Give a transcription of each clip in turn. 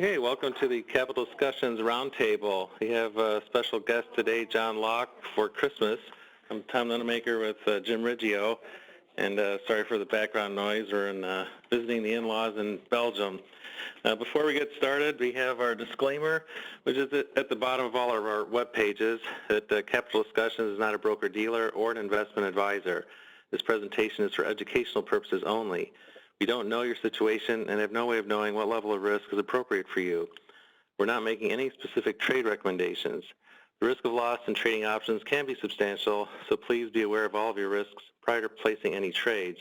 Okay, welcome to the Capital Discussions Roundtable. We have a special guest today, John Locke, for Christmas. I'm Tom Nunemaker with Jim Riggio, and sorry for the background noise. We're visiting the in-laws in Belgium. Before we get started, we have our disclaimer, which is at the bottom of all of our web pages, that Capital Discussions is not a broker-dealer or an investment advisor. This presentation is for educational purposes only. We don't know your situation and have no way of knowing what level of risk is appropriate for you. We're not making any specific trade recommendations. The risk of loss in trading options can be substantial, so please be aware of all of your risks prior to placing any trades.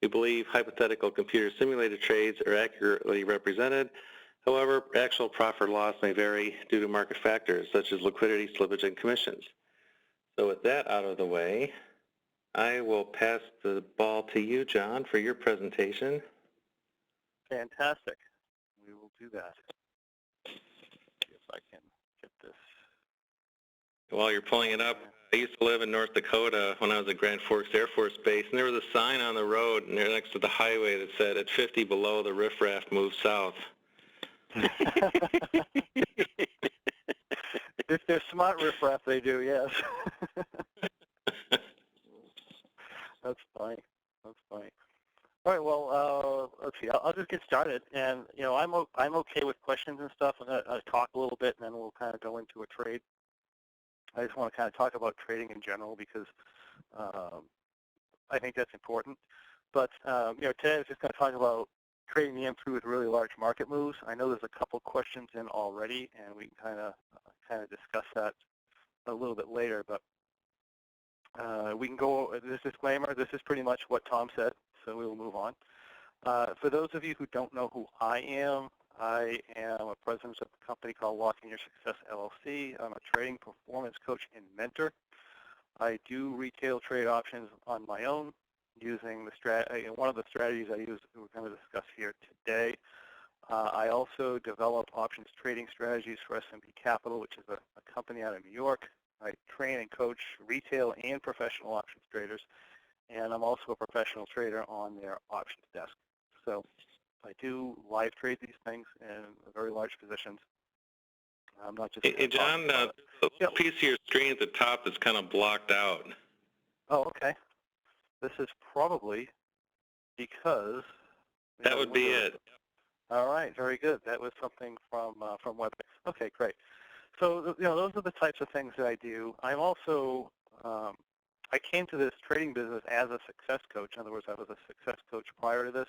We believe hypothetical computer-simulated trades are accurately represented. However, actual profit or loss may vary due to market factors such as liquidity, slippage, and commissions. So with that out of the way, I will pass the ball to you, John, for your presentation. Fantastic. We will do that. See if I can get this. While you're pulling it up, I used to live in North Dakota when I was at Grand Forks Air Force Base, and there was a sign on the road near next to the highway that said, "At 50 below, the riffraff moves south." If they're smart riffraff, they do, yes. That's funny. That's funny. All right. Well, let's see. I'll just get started, and I'm okay with questions and stuff. I'm gonna talk a little bit, and then we'll kind of go into a trade. I just want to kind of talk about trading in general because I think that's important. But today I was just going to talk about trading the M3 with really large market moves. I know there's a couple questions in already, and we can kind of discuss that a little bit later. But we can go over this disclaimer. This is pretty much what Tom said, so we will move on. For those of you who don't know who I am a president of a company called Locke In Your Success, LLC. I'm a trading performance coach and mentor. I do retail trade options on my own using one of the strategies I use we're going to discuss here today. I also develop options trading strategies for S&P Capital, which is a company out of New York. I train and coach retail and professional options traders, and I'm also a professional trader on their options desk. So I do live trade these things in very large positions. I'm not just. Hey, John, there's a little piece of your screen at the top that's kind of blocked out. Oh, okay. This is probably because. That would be it. All right, very good. That was something from WebEx. Okay, great. So those are the types of things that I do. I'm also I came to this trading business as a success coach. In other words, I was a success coach prior to this,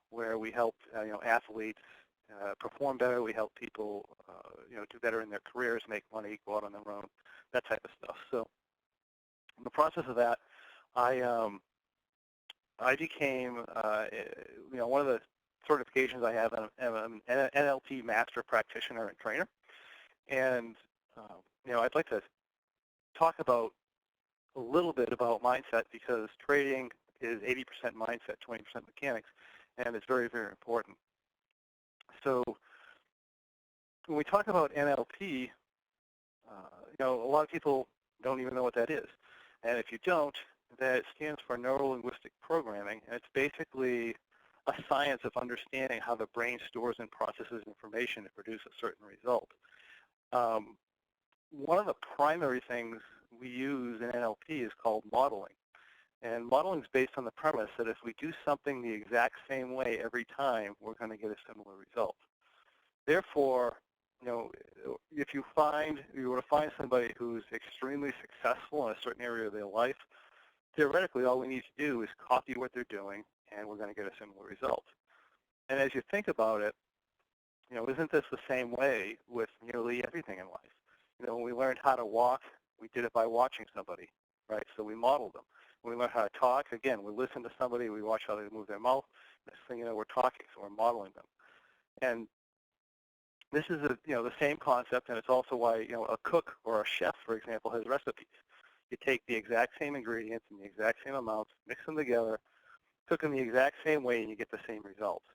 where we helped athletes perform better. We help people do better in their careers, make money, go out on their own, that type of stuff. So in the process of that, I became one of the certifications I have. I'm an NLP master practitioner and trainer, and I'd like to talk about a little bit about mindset because trading is 80% mindset, 20% mechanics. And it's very, very important. So when we talk about NLP, a lot of people don't even know what that is. And if you don't, that stands for Neuro-Linguistic Programming. And it's basically a science of understanding how the brain stores and processes information to produce a certain result. One of the primary things we use in NLP is called modeling. And modeling is based on the premise that if we do something the exact same way every time, we're going to get a similar result. Therefore, if you were to find somebody who's extremely successful in a certain area of their life, theoretically, all we need to do is copy what they're doing, and we're going to get a similar result. And as you think about it, isn't this the same way with nearly everything in life? When we learned how to walk, we did it by watching somebody, right? So we modeled them. When we learn how to talk, again, we listen to somebody, we watch how they move their mouth. Next thing you know, we're talking, so we're modeling them. And this is the same concept, and it's also why a cook or a chef, for example, has recipes. You take the exact same ingredients and the exact same amounts, mix them together, cook them the exact same way, and you get the same results.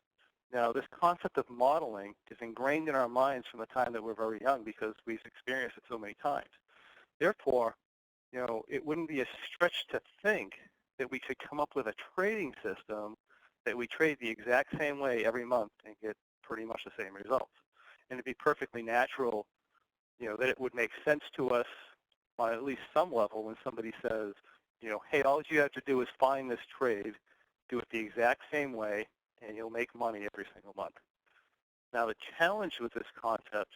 Now, this concept of modeling is ingrained in our minds from the time that we're very young because we've experienced it so many times. Therefore, it wouldn't be a stretch to think that we could come up with a trading system that we trade the exact same way every month and get pretty much the same results. and it'd be perfectly natural, that it would make sense to us on at least some level when somebody says, hey, all you have to do is find this trade, do it the exact same way, and you'll make money every single month. Now, the challenge with this concept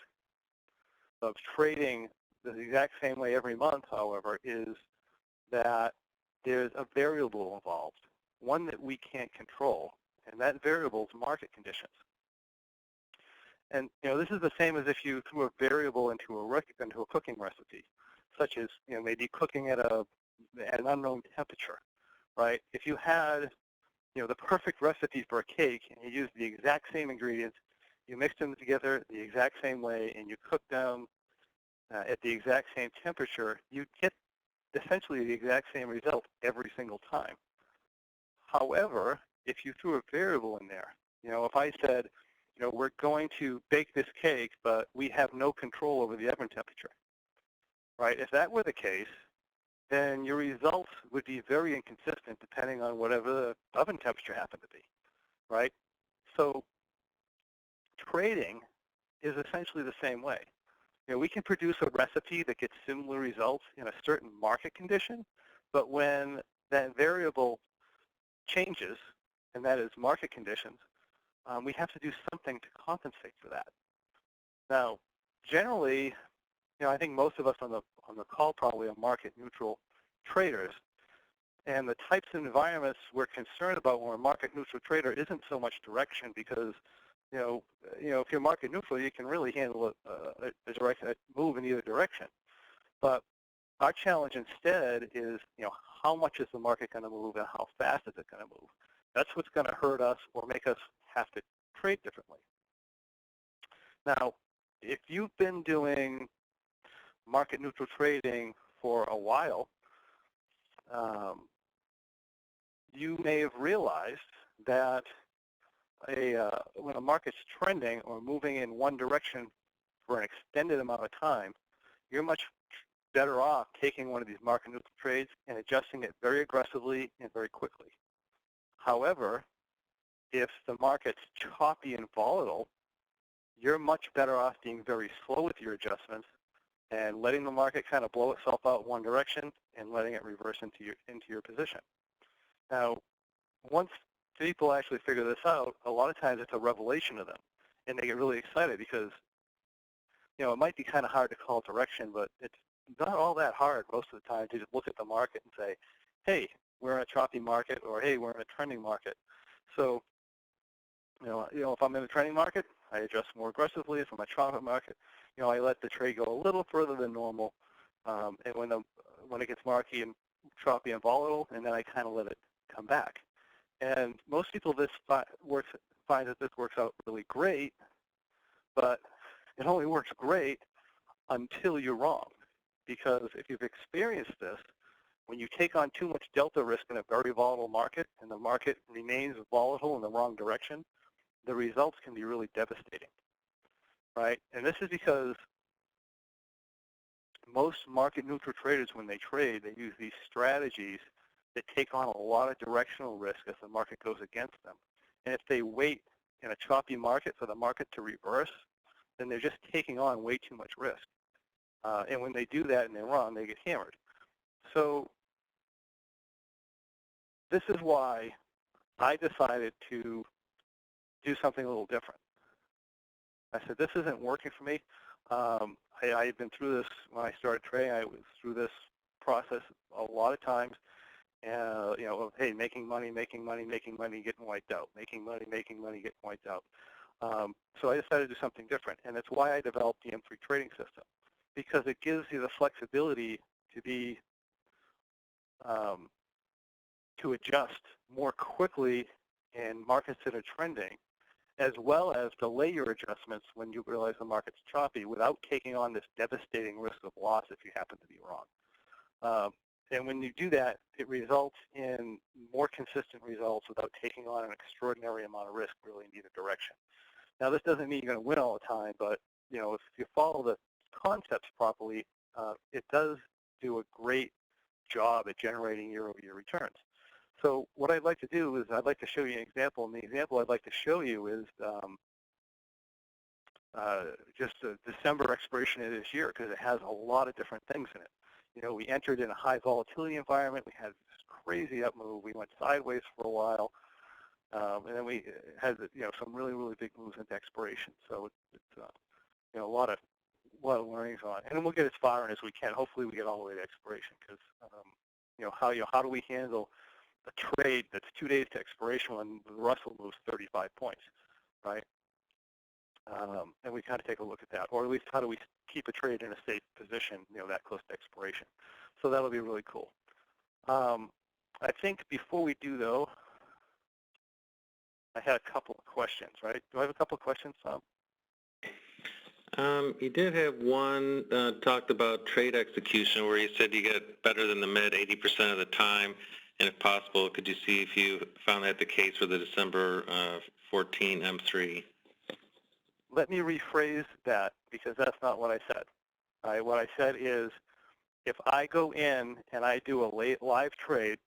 of trading the exact same way every month, however, is that there's a variable involved, one that we can't control, and that variable is market conditions. And this is the same as if you threw a variable into a cooking recipe, such as maybe cooking at an unknown temperature, right? If you had the perfect recipe for a cake and you used the exact same ingredients, you mixed them together the exact same way, and you cooked them at the exact same temperature, you'd get essentially the exact same result every single time. However, if you threw a variable in there, if I said, we're going to bake this cake, but we have no control over the oven temperature, right? If that were the case, then your results would be very inconsistent depending on whatever the oven temperature happened to be, right? So trading is essentially the same way. We can produce a recipe that gets similar results in a certain market condition, but when that variable changes, and that is market conditions, we have to do something to compensate for that. Now, generally, I think most of us on the call probably are market neutral traders, and the types of environments we're concerned about when we're a market neutral trader isn't so much direction, because if you're market neutral, you can really handle a move in either direction. But our challenge instead is, how much is the market going to move and how fast is it going to move? That's what's going to hurt us or make us have to trade differently. Now, if you've been doing market neutral trading for a while, you may have realized that when a market's trending or moving in one direction for an extended amount of time, you're much better off taking one of these market neutral trades and adjusting it very aggressively and very quickly. However, if the market's choppy and volatile, you're much better off being very slow with your adjustments and letting the market kind of blow itself out one direction and letting it reverse into your position. Now, once people actually figure this out, a lot of times it's a revelation to them, and they get really excited because, it might be kind of hard to call direction, but it's not all that hard most of the time to just look at the market and say, hey, we're in a choppy market, or hey, we're in a trending market. So, if I'm in a trending market, I adjust more aggressively. If I'm in a choppy market, I let the trade go a little further than normal, and when it gets marky and choppy and volatile, and then I kind of let it come back. And most people find that this works out really great, but it only works great until you're wrong. Because if you've experienced this, when you take on too much delta risk in a very volatile market and the market remains volatile in the wrong direction, the results can be really devastating, right? And this is because most market neutral traders, when they trade, they use these strategies that take on a lot of directional risk as the market goes against them. And if they wait in a choppy market for the market to reverse, then they're just taking on way too much risk. And when they do that and they're wrong, they get hammered. So this is why I decided to do something a little different. I said, this isn't working for me. I had been through this when I started trading. I was through this process a lot of times. Of, hey, making money, getting wiped out. Making money, getting wiped out. So I decided to do something different. And that's why I developed the M3 trading system, because it gives you the flexibility to be to adjust more quickly in markets that are trending, as well as delay your adjustments when you realize the market's choppy without taking on this devastating risk of loss if you happen to be wrong. And when you do that, it results in more consistent results without taking on an extraordinary amount of risk really in either direction. Now, this doesn't mean you're going to win all the time, but if you follow the concepts properly, it does do a great job at generating year-over-year returns. So what I'd like to do is I'd like to show you an example, and the example I'd like to show you is just a December expiration of this year because it has a lot of different things in it. You know, we entered in a high volatility environment. We had this crazy up move. We went sideways for a while, and then we had some really big moves into expiration. So it's a lot of learnings on, and we'll get as far in as we can. Hopefully, we get all the way to expiration because how do we handle a trade that's 2 days to expiration when the Russell moves 35 points, right? And we kind of take a look at that, or at least how do we keep a trade in a safe position, that close to expiration. So that'll be really cool. I think before we do, though, I had a couple of questions, right? Do I have a couple of questions, Tom? You did have one talked about trade execution where you said you get better than the mid 80% of the time, and if possible, could you see if you found that the case for the December 14 M3? Let me rephrase that because that's not what I said. What I said is if I go in and I do a late live trade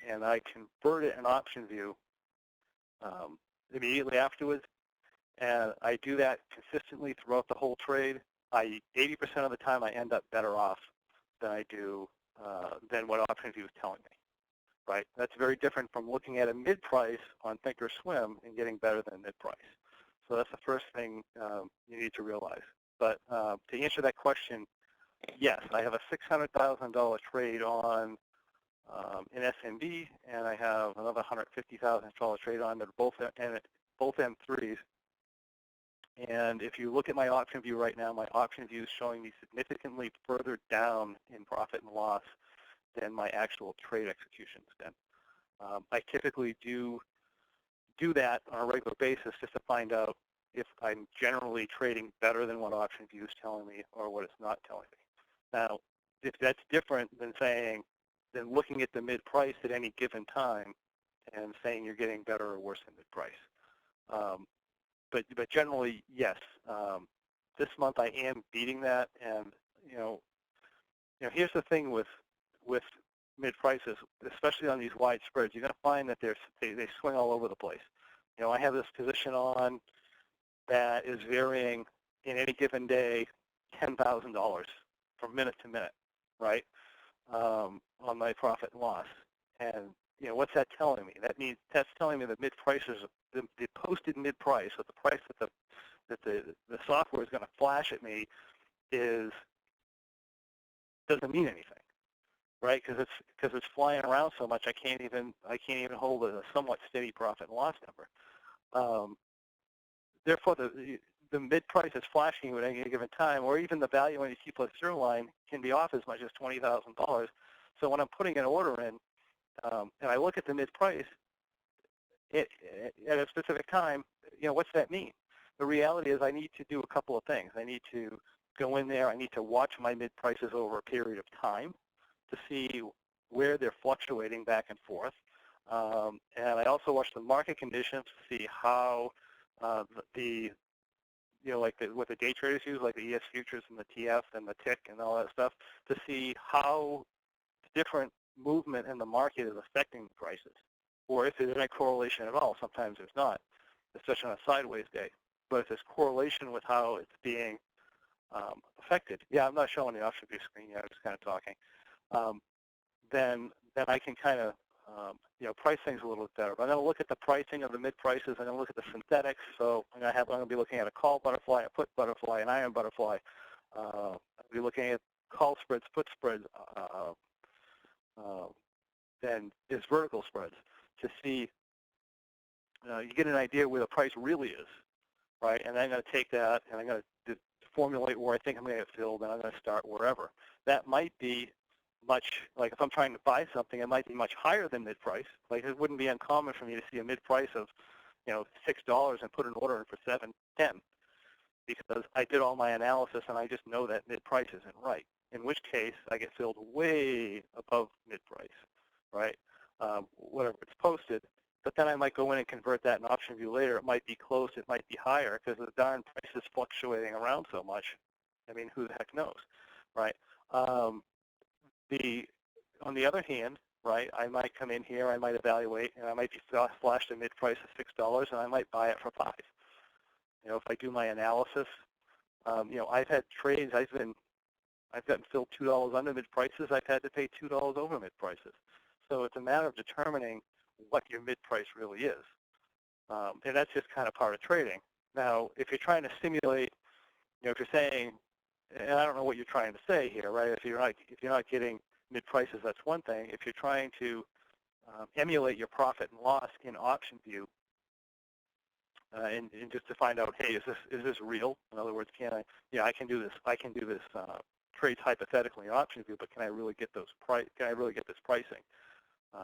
and I convert it in option view immediately afterwards, and I do that consistently throughout the whole trade, 80% of the time I end up better off than I do than what option view is telling me, right? That's very different from looking at a mid-price on Thinkorswim and getting better than mid-price. So that's the first thing you need to realize. But to answer that question, yes, I have a $600,000 trade on in SMB, and I have another $150,000 trade on that are both M3s. And if you look at my option view right now, my option view is showing me significantly further down in profit and loss than my actual trade executions then. I typically do that on a regular basis just to find out if I'm generally trading better than what option view is telling me or what it's not telling me. Now, if that's different than looking at the mid-price at any given time and saying you're getting better or worse than mid-price. But generally, yes. This month I am beating that, and here's the thing with mid prices, especially on these wide spreads. You're going to find that they swing all over the place. I have this position on that is varying in any given day $10,000 from minute to minute, right? On my profit and loss, and what's that telling me? That's telling me that mid prices, the posted mid price, or the price that the software is going to flash at me, doesn't mean anything, right? Because it's flying around so much, I can't even hold a somewhat steady profit and loss number. Therefore, the mid price is flashing you at any given time, or even the value on your T plus 0 line can be off as much as $20,000. So when I'm putting an order in, and I look at the mid price at a specific time, what's that mean? The reality is I need to do a couple of things. I need to go in there. I need to watch my mid prices over a period of time to see where they're fluctuating back and forth. And I also watch the market conditions to see how what the day traders use, like the ES futures and the TF and the tick and all that stuff, to see how different movement in the market is affecting the prices, or if there's any correlation at all. Sometimes there's not, especially on a sideways day. But if there's correlation with how it's being affected, I'm not showing the option view screen yet, I'm just kind of talking, then I can kind of price things a little bit better. But I'm going to look at the pricing of the mid prices. I'm going to look at the synthetics. So I'm going to be looking at a call butterfly, a put butterfly, an iron butterfly. I'll be looking at call spreads, put spreads, then there's vertical spreads to see. You get an idea where the price really is, right? And then I'm going to take that and I'm going to formulate where I think I'm going to get filled, and I'm going to start wherever. That might be much, like if I'm trying to buy something, it might be much higher than mid-price. Like it wouldn't be uncommon for me to see a mid-price of, $6 and put an order in for $7.10 because I did all my analysis and I just know that mid-price isn't right, in which case I get filled way above mid-price, right? Whatever it's posted. But then I might go in and convert that in option view later. It might be close, it might be higher because the darn price is fluctuating around so much. I mean, who the heck knows, right? On the other hand, right, I might come in here, I might evaluate, and I might be flashed a mid-price of $6, and I might buy it for $5. If I do my analysis, I've had trades, I've gotten filled $2 under mid prices. I've had to pay $2 over mid prices. So it's a matter of determining what your mid price really is, and that's just kind of part of trading. Now, if you're trying to simulate, if you're saying, and I don't know what you're trying to say here, right? If you're not getting mid prices, that's one thing. If you're trying to emulate your profit and loss in option view, and just to find out, hey, is this real? In other words, I can do this. I can do this trades hypothetically in option view, but can I really get this pricing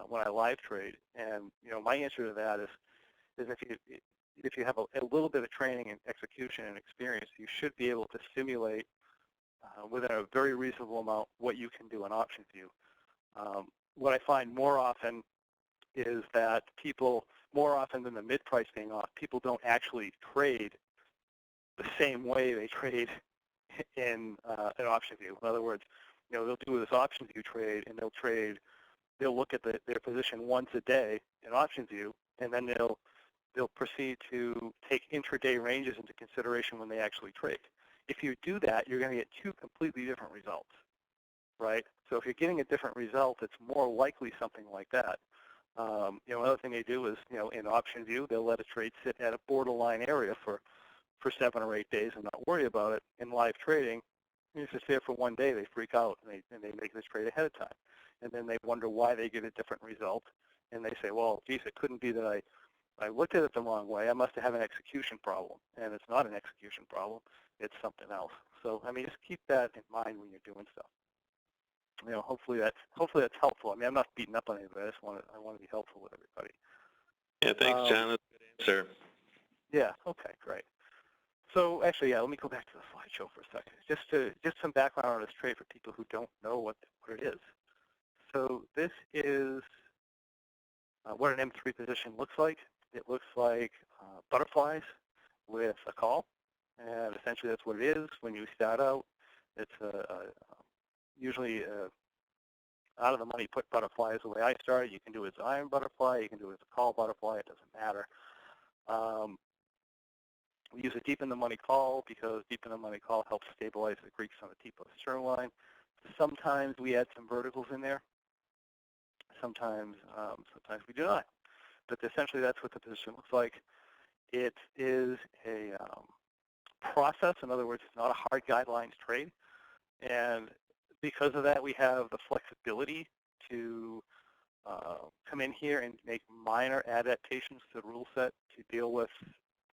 when I live trade? And my answer to that is if you have a little bit of training and execution and experience, you should be able to simulate within a very reasonable amount what you can do in option view. What I find more often is that people, more often than the mid price being off, people don't actually trade the same way they trade in an option view. In other words, they'll do this option view trade, and they'll look at their position once a day in option view, and then they'll proceed to take intraday ranges into consideration when they actually trade. If you do that, you're going to get two completely different results, right? So if you're getting a different result, it's more likely something like that. Another thing they do is, in option view, they'll let a trade sit at a borderline area for 7 or 8 days and not worry about it. In live trading, if it's there for one day, they freak out and they make this trade ahead of time. And then they wonder why they get a different result. And they say, well, geez, it couldn't be that I looked at it the wrong way. I must have an execution problem. And it's not an execution problem. It's something else. So, just keep that in mind when you're doing stuff. Hopefully that's helpful. I'm not beating up on anybody. I want to be helpful with everybody. Yeah, thanks, John. That's a good answer. Yeah. Okay. Great. So actually, let me go back to the slideshow for a second. Just some background on this trade for people who don't know what it is. So this is what an M3 position looks like. It looks like butterflies with a call, and essentially that's what it is. When you start out, it's usually out of the money put butterflies the way I started. You can do it as iron butterfly, you can do it as a call butterfly, it doesn't matter. We use a deep in the money call because deep in the money call helps stabilize the Greeks on the T+0 line. Sometimes we add some verticals in there. Sometimes we do not. But essentially that's what the position looks like. It is a process. In other words, it's not a hard guidelines trade. And because of that, we have the flexibility to come in here and make minor adaptations to the rule set to deal with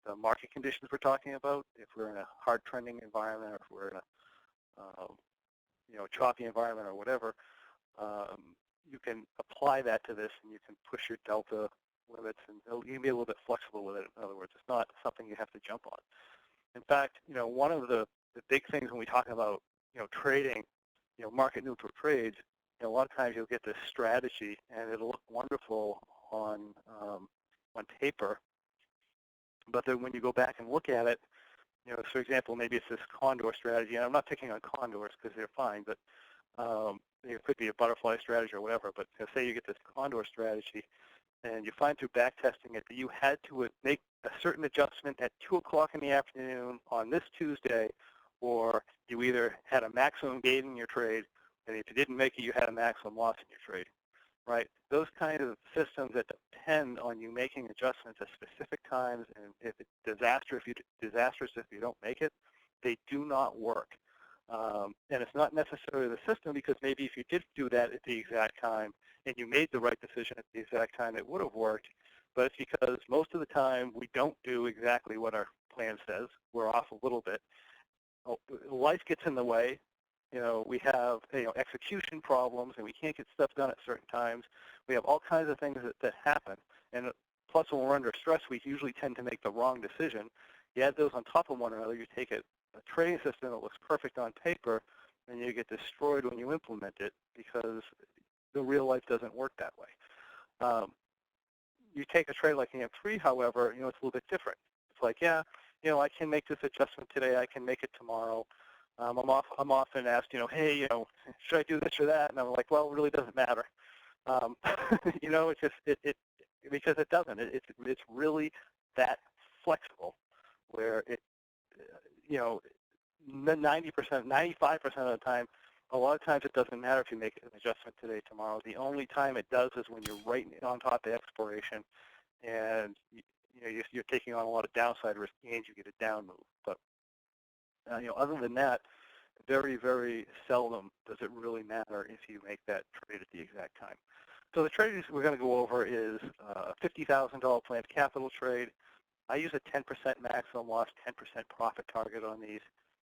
the market conditions we're talking about. If we're in a hard trending environment, or if we're in a choppy environment or whatever, you can apply that to this, and you can push your delta limits, and you can be a little bit flexible with it. In other words, it's not something you have to jump on. In fact, one of the big things when we talk about trading, market neutral trades, a lot of times you'll get this strategy, and it'll look wonderful on paper. But then when you go back and look at it, for example, maybe it's this condor strategy, and I'm not picking on condors because they're fine, but it could be a butterfly strategy or whatever. But say you get this condor strategy, and you find through back testing it that you had to make a certain adjustment at 2 o'clock in the afternoon on this Tuesday, or you either had a maximum gain in your trade, and if you didn't make it, you had a maximum loss in your trade, right? Those kind of systems that depend on you making adjustments at specific times, and if it's disastrous if you don't make it, they do not work. And it's not necessarily the system, because maybe if you did do that at the exact time and you made the right decision at the exact time, it would have worked. But it's because most of the time we don't do exactly what our plan says. We're off a little bit. Life gets in the way. We have execution problems, and we can't get stuff done at certain times. We have all kinds of things that happen. And plus, when we're under stress, we usually tend to make the wrong decision. You add those on top of one another, you take a trading system that looks perfect on paper, and you get destroyed when you implement it, because the real life doesn't work that way. You take a trade like the M3, however, it's a little bit different. It's like, I can make this adjustment today, I can make it tomorrow. I'm often asked, hey, should I do this or that? And I'm like, well, it really doesn't matter. It's just because it doesn't. It's really that flexible where it, 90%, 95% of the time, a lot of times it doesn't matter if you make an adjustment today, tomorrow. The only time it does is when you're right on top of expiration, and you're taking on a lot of downside risk, and you get a down move. But other than that, very, very seldom does it really matter if you make that trade at the exact time. So the trades we're going to go over is a $50,000 planned capital trade. I use a 10% maximum loss, 10% profit target on these.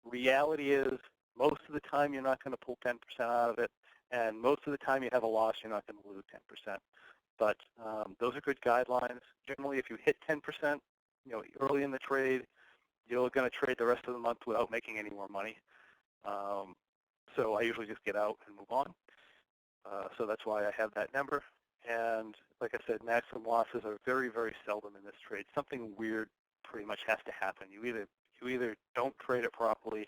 Reality is, most of the time you're not going to pull 10% out of it, and most of the time you have a loss, you're not going to lose 10%. But those are good guidelines. Generally, if you hit 10%, early in the trade, you're going to trade the rest of the month without making any more money. So I usually just get out and move on. So that's why I have that number. And like I said, maximum losses are very, very seldom in this trade. Something weird pretty much has to happen. You either don't trade it properly,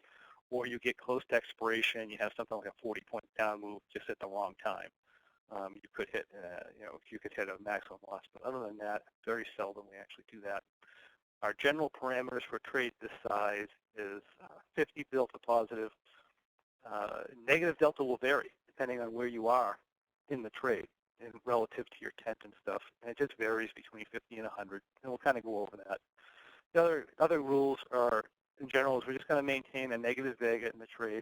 or you get close to expiration. You have something like a 40-point down move just at the wrong time. You could hit, you could hit a maximum loss. But other than that, very seldom we actually do that. Our general parameters for trades this size is 50 delta positive. Negative delta will vary depending on where you are in the trade and relative to your tent and stuff. And it just varies between 50 and 100, and we'll kind of go over that. The other rules are, in general, is we're just going to maintain a negative vega in the trade.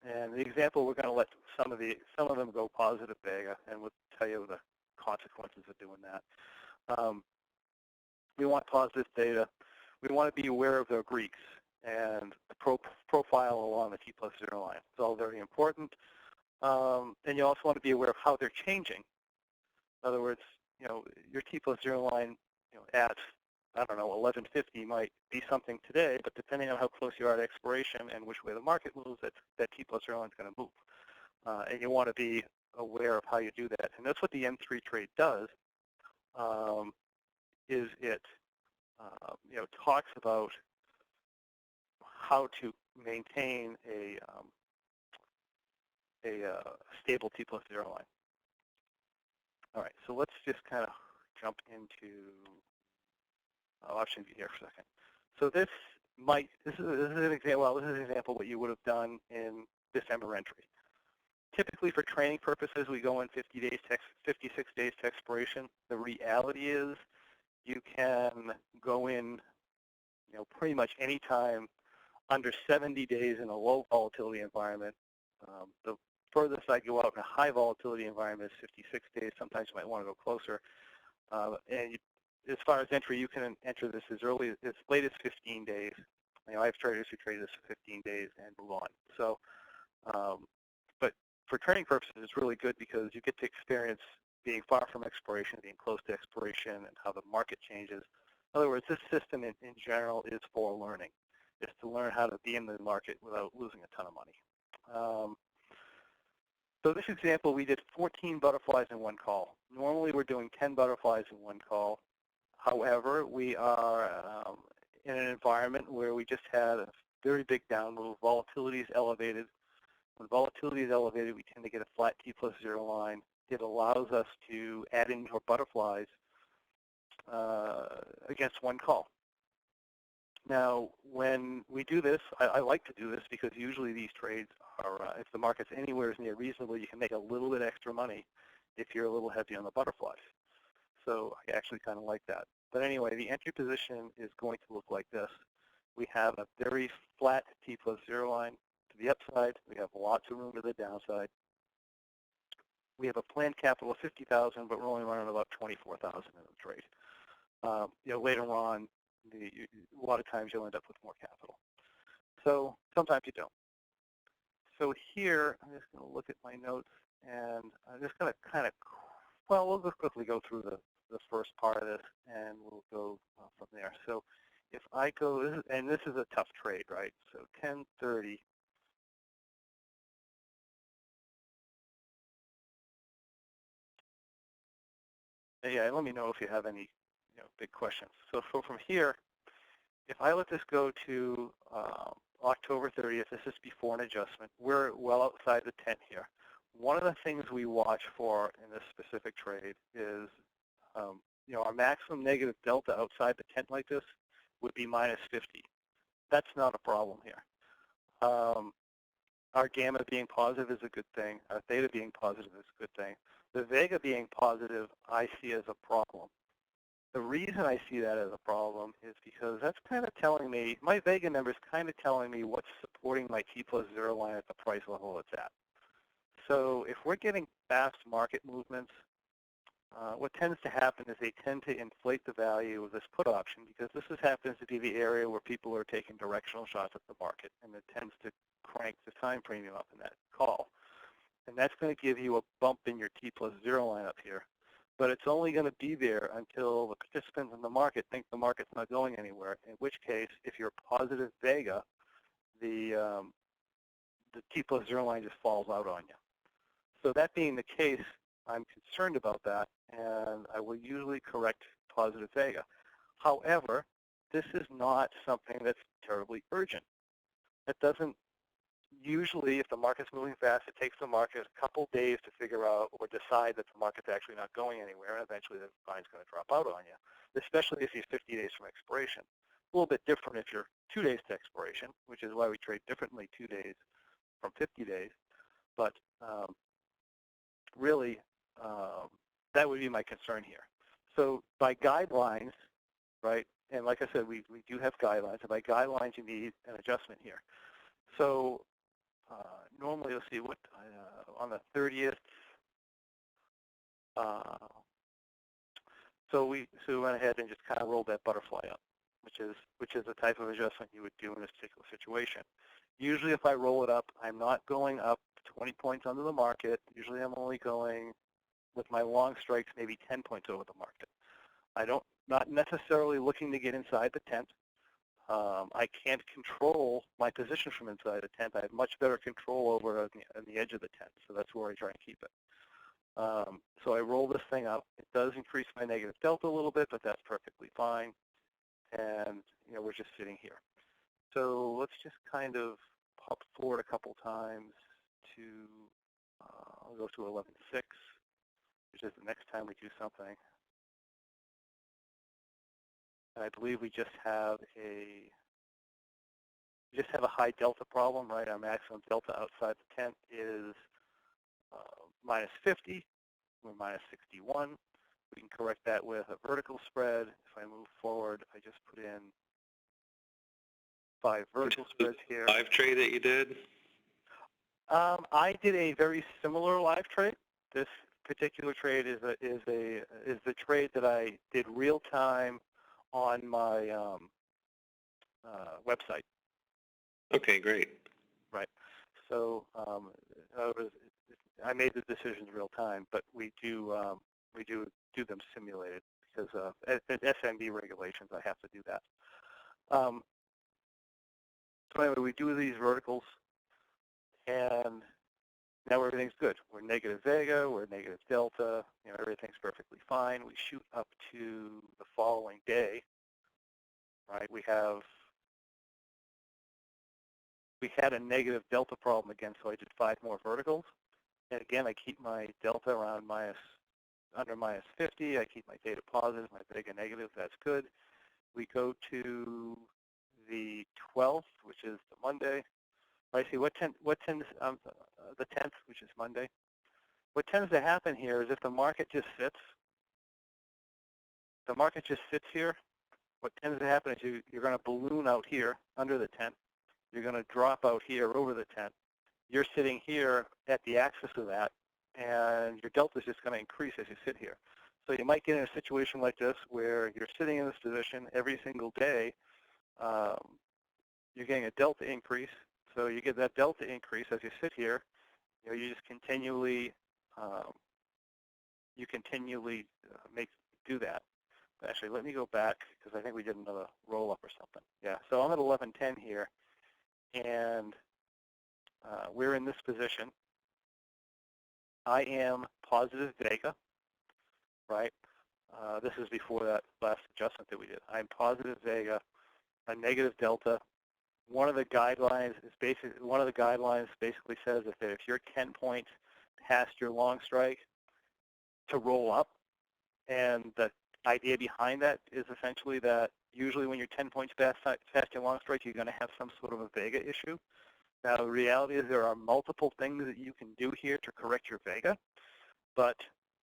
And the example, we're going to let some of them go positive vega, and we'll tell you the consequences of doing that. We want positive theta. We want to be aware of the Greeks and the profile along the T plus 0 line. It's all very important. And you also want to be aware of how they're changing. In other words, your T plus 0 line, at, I don't know, 1150 might be something today, but depending on how close you are to expiration and which way the market moves, that T plus 0 line is going to move. And you want to be aware of how you do that. And that's what the M3 trade does, is it talks about how to maintain a stable T plus 0 line. All right, so let's just kind of jump into option view here for a second. So this is an example. Well, this is an example of what you would have done in December entry. Typically, for training purposes, we go in 56 days to expiration. The reality is, you can go in, pretty much any time under 70 days in a low volatility environment. The furthest I go out in a high volatility environment is 56 days. Sometimes you might want to go closer. As far as entry, you can enter this as late as 15 days. I have traders who trade this for 15 days and move on. So, but for training purposes, it's really good because you get to experience being far from expiration, being close to expiration, and how the market changes. In other words, this system in general is for learning. It's to learn how to be in the market without losing a ton of money. So this example, we did 14 butterflies in one call. Normally, we're doing 10 butterflies in one call. However, we are in an environment where we just had a very big down move. Volatility is elevated. When volatility is elevated, we tend to get a flat T plus 0 line. It allows us to add in more butterflies against one call. Now, when we do this, I like to do this because usually these trades are, if the market's anywhere near reasonable, you can make a little bit extra money if you're a little heavy on the butterflies. So I actually kind of like that. But anyway, the entry position is going to look like this. We have a very flat T plus 0 line to the upside. We have lots of room to the downside. We have a planned capital of 50,000, but we're only running about 24,000 in the trade. Later on, a lot of times you'll end up with more capital. So sometimes you don't. So here, I'm just going to look at my notes, and I'm just going to kind of, we'll just quickly go through the first part of this, and we'll go from there. So if I go, and this is a tough trade, right? So 1030. Yeah, let me know if you have any big questions. So from here, if I let this go to October 30th, this is before an adjustment. We're well outside the tent here. One of the things we watch for in this specific trade is, our maximum negative delta outside the tent like this would be minus 50. That's not a problem here. Our gamma being positive is a good thing. Our theta being positive is a good thing. The vega being positive, I see as a problem. The reason I see that as a problem is because that's kind of telling me, my vega number is kind of telling me what's supporting my T plus 0 line at the price level it's at. So if we're getting fast market movements, what tends to happen is they tend to inflate the value of this put option because this happens to be the area where people are taking directional shots at the market, and it tends to crank the time premium up in that call. And that's going to give you a bump in your T plus 0 line up here. But it's only going to be there until the participants in the market think the market's not going anywhere, in which case, if you're positive vega, the T plus 0 line just falls out on you. So that being the case, I'm concerned about that, and I will usually correct positive vega. However, this is not something that's terribly urgent. It doesn't usually, if the market's moving fast, it takes the market a couple days to figure out or decide that the market's actually not going anywhere, and eventually the line's going to drop out on you, especially if you're 50 days from expiration. A little bit different if you're 2 days to expiration, which is why we trade differently 2 days from 50 days. But really, that would be my concern here. So by guidelines, right, and like I said, we do have guidelines, and by guidelines you need an adjustment here. So normally, let's see, what on the 30th, so we went ahead and just kind of rolled that butterfly up, which is the type of adjustment you would do in this particular situation. Usually if I roll it up, I'm not going up 20 points under the market. Usually I'm only going, with my long strikes, maybe 10 points over the market. Not necessarily looking to get inside the tent. I can't control my position from inside the tent. I have much better control over on the edge of the tent, so that's where I try and keep it. So I roll this thing up. It does increase my negative delta a little bit, but that's perfectly fine. And we're just sitting here. So let's just kind of hop forward a couple times to, I'll go to 11.6, which is the next time we do something. And I believe we just have a high delta problem, right? Our maximum delta outside the tent is minus 50. We're minus 61. We can correct that with a vertical spread. If I move forward, I just put in 5 vertical spreads here. Live trade that you did? I did a very similar live trade. This particular trade is the trade that I did real time on my website. Okay, great. Right. So I made the decisions real time, but we do them simulated because of SMB regulations. I have to do that. So anyway, we do these verticals, and now everything's good. We're negative vega, we're negative delta, everything's perfectly fine. We shoot up to the following day, right? We had a negative delta problem again, so I did 5 more verticals. And again, I keep my delta around under minus 50. I keep my theta positive, my vega negative. That's good. We go to the 12th, which is the Monday. I see the 10th, which is Monday. What tends to happen here is if the market just sits, here, what tends to happen is you're going to balloon out here under the tent. You're going to drop out here over the tent. You're sitting here at the axis of that, and your delta is just going to increase as you sit here. So you might get in a situation like this where you're sitting in this position every single day. You're getting a delta increase. So you get that delta increase as you sit here. You just continually, do that. Actually, let me go back because I think we did another roll up or something. Yeah. So I'm at 11.10 here, and we're in this position. I am positive vega, right? This is before that last adjustment that we did. I'm positive vega, a negative delta. One of the guidelines basically says that if you're 10 points past your long strike, to roll up, and the idea behind that is essentially that usually when you're 10 points past your long strike, you're going to have some sort of a vega issue. Now, the reality is there are multiple things that you can do here to correct your vega, but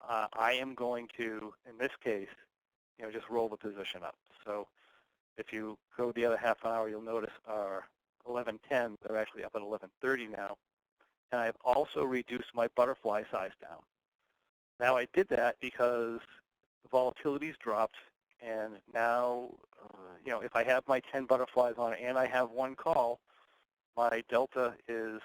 I am going to, in this case, just roll the position up. So if you go the other half an hour, you'll notice our 11.10, they're actually up at 11.30 now. And I've also reduced my butterfly size down. Now, I did that because the volatility's dropped, and now, if I have my 10 butterflies on it and I have one call, my delta is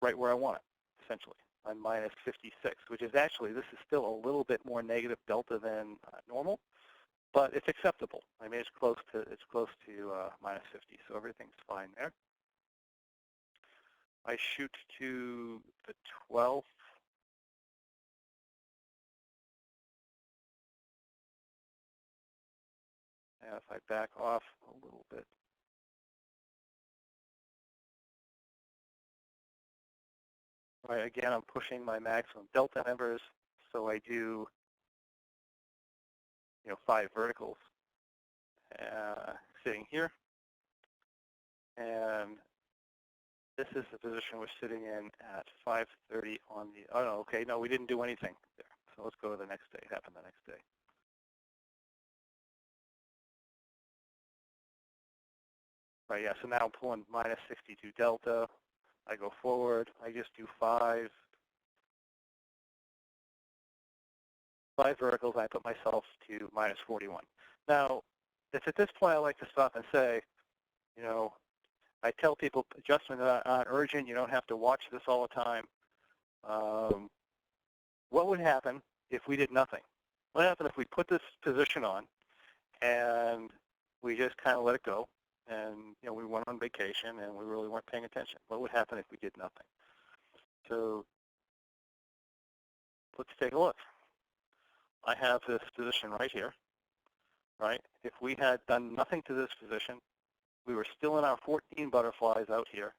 right where I want it, essentially. I'm minus 56, which is actually, this is still a little bit more negative delta than normal, but it's acceptable. I mean, it's close to minus 50, so everything's fine there. I shoot to the 12th. And if I back off a little bit, right, again, I'm pushing my maximum delta numbers, so I do, 5 verticals sitting here. And this is the position we're sitting in at 5:30 on the, oh, no, okay, no, we didn't do anything there. So let's go to the next day. It happened the next day. Right, yeah, so now I'm pulling minus 62 delta. I go forward. I just do 5 verticals. I put myself to minus 41. Now, it's at this point I like to stop and say, I tell people adjustments aren't urgent. You don't have to watch this all the time. What would happen if we did nothing? What would happen if we put this position on and we just kind of let it go, and we went on vacation and we really weren't paying attention? What would happen if we did nothing? So let's take a look. I have this position right here, right? If we had done nothing to this position, we were still in our 14 butterflies out here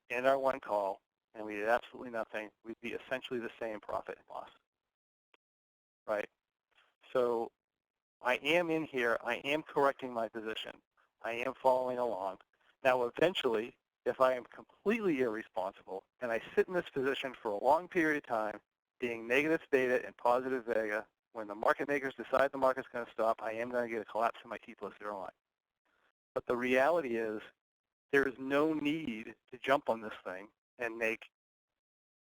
and our one call, and we did absolutely nothing. We'd be essentially the same profit and loss, right? So I am in here. I am correcting my position. I am following along. Now, eventually, if I am completely irresponsible and I sit in this position for a long period of time, being negative theta and positive vega, when the market makers decide the market's going to stop, I am going to get a collapse in my T+0 line. But the reality is there is no need to jump on this thing and make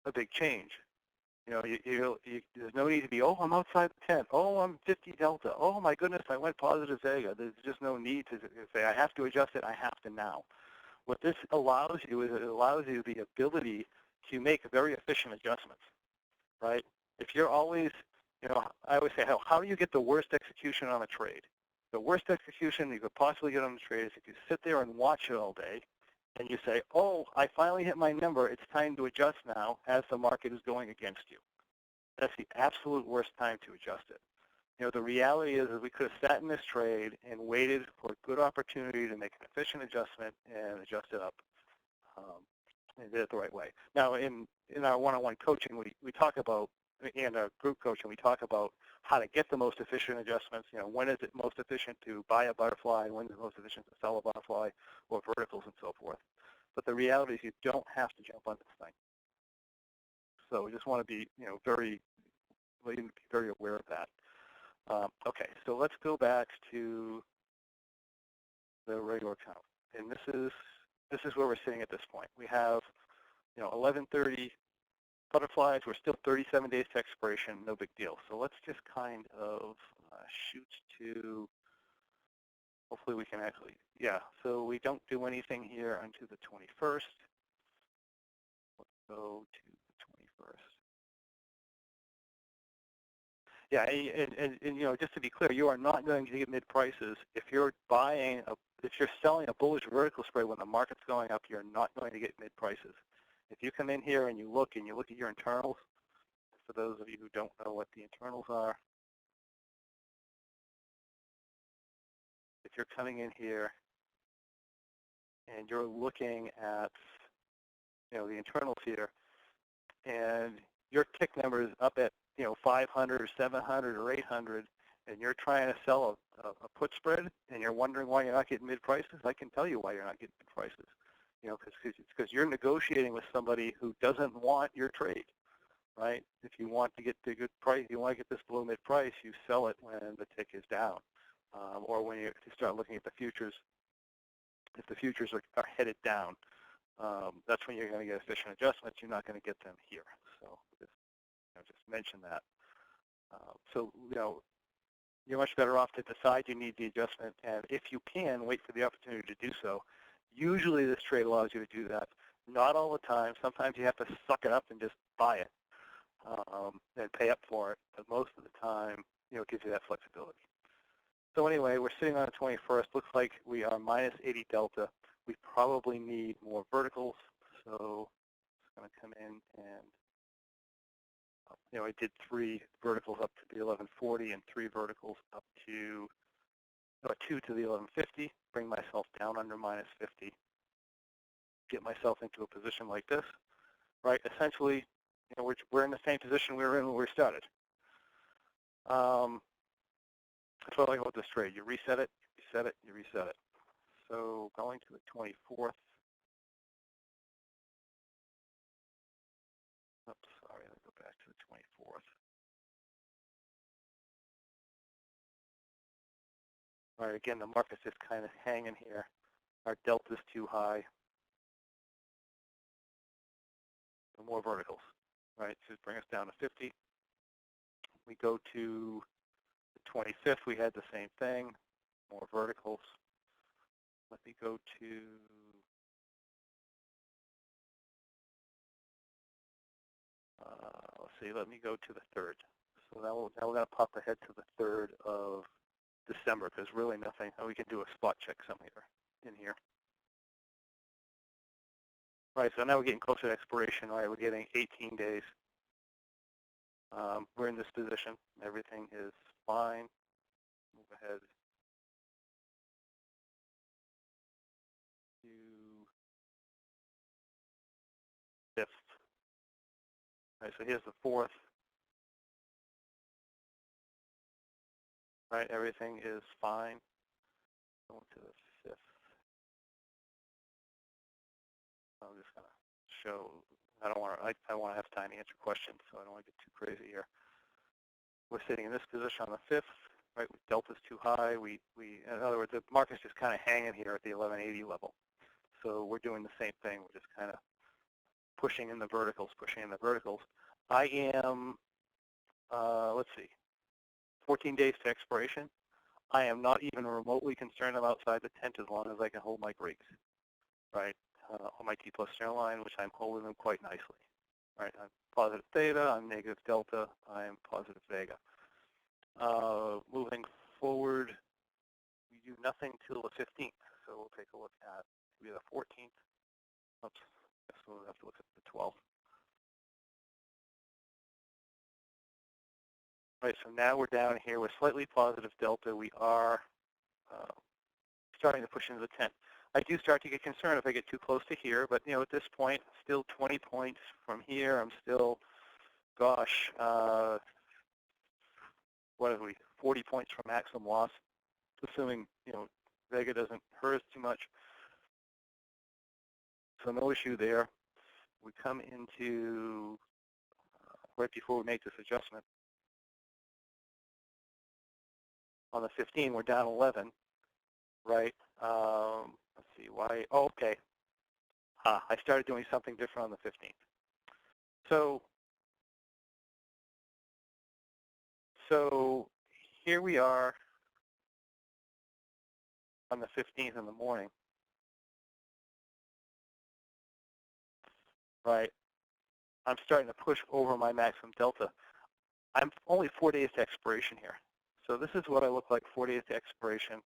a big change. There's no need to be, oh, I'm outside the 10. Oh, I'm 50 delta. Oh, my goodness, I went positive vega. There's just no need to say, I have to adjust it. I have to now. What this allows you is it allows you the ability to make very efficient adjustments, right? If you're always, I always say, how do you get the worst execution on a trade? The worst execution you could possibly get on the trade is if you sit there and watch it all day and you say, oh, I finally hit my number. It's time to adjust now as the market is going against you. That's the absolute worst time to adjust it. The reality is we could have sat in this trade and waited for a good opportunity to make an efficient adjustment and adjust it up and did it the right way. Now, in our one-on-one coaching, we talk about, and our group coaching, we talk about how to get the most efficient adjustments. When is it most efficient to buy a butterfly, when is it most efficient to sell a butterfly, or verticals and so forth. But the reality is you don't have to jump on this thing. So we just want to be, very aware of that. Okay, so let's go back to the regular count, and this is where we're sitting at this point. We have, 11:30 butterflies. We're still 37 days to expiration. No big deal. So let's just kind of shoot to. Hopefully we can actually, yeah. So we don't do anything here until the 21st. Let's go to the 21st. Yeah, and just to be clear, you are not going to get mid prices if you're if you're selling a bullish vertical spread when the market's going up. You're not going to get mid prices. If you come in here and you look at your internals, for those of you who don't know what the internals are, if you're coming in here and you're looking at the internals here, and your tick number is up at 500 or 700 or 800, and you're trying to sell a put spread and you're wondering why you're not getting mid prices, I can tell you why you're not getting mid prices. Because you're negotiating with somebody who doesn't want your trade, right? If you want to get the good price, you want to get this below mid price, you sell it when the tick is down, or when you start looking at the futures. If the futures are headed down, that's when you're going to get efficient adjustments. You're not going to get them here. So just mention that. So you're much better off to decide you need the adjustment, and if you can, wait for the opportunity to do so. Usually this trade allows you to do that. Not all the time. Sometimes you have to suck it up and just buy it and pay up for it. But most of the time, it gives you that flexibility. So anyway, we're sitting on the 21st. Looks like we are minus 80 delta. We probably need more verticals. So it's going to come in and I did 3 verticals up to the 1140 and 3 verticals up to 2 to the 1150, bring myself down under minus 50, get myself into a position like this, right? Essentially, we're in the same position we were in when we started. That's what I like about this trade. You reset it, you reset it, you reset it. So going to the 24th. Oops, sorry, let me go back to the 24th. All right, again, the market's just kind of hanging here. Our delta's too high. So more verticals, right? So bring us down to 50. We go to the 25th. We had the same thing, more verticals. Let me go to let's see. Let me go to the 3rd. So now we're going to pop ahead to the 3rd of December, because really nothing. We can do a spot check somewhere in here. All right, so now we're getting closer to expiration. All right, we're getting 18 days. We're in this position. Everything is fine. Move ahead to 5th. All right, so here's the 4th. Right, everything is fine. Going to the 5th. I'm just going to show. I want to have time to answer questions, so I don't want to get too crazy here. We're sitting in this position on the 5th, right? Delta's too high. In other words, the market's just kind of hanging here at the 1180 level. So we're doing the same thing. We're just kind of pushing in the verticals, pushing in the verticals. I am, let's see, 14 days to expiration. I am not even remotely concerned I'm outside the tent as long as I can hold my breaks, right? On my T plus center line, which I'm holding them quite nicely, right? I'm positive theta, I'm negative delta, I'm positive vega. Moving forward, we do nothing till the 15th, so we'll take a look at maybe the 14th. Oops, I guess we'll have to look at the 12th. Right, so now we're down here. We're slightly positive delta. We are starting to push into the tent. I do start to get concerned if I get too close to here, but at this point, still 20 points from here. I'm still, gosh, what are we? 40 points from maximum loss, assuming Vega doesn't hurt us too much. So no issue there. We come into right before we make this adjustment. On the 15, we're down 11, right? Let's see why. Oh, okay. I started doing something different on the 15th. So here we are on the 15th in the morning, right? I'm starting to push over my maximum delta. I'm only 4 days to expiration here. So this is what I look like 4 days to expiration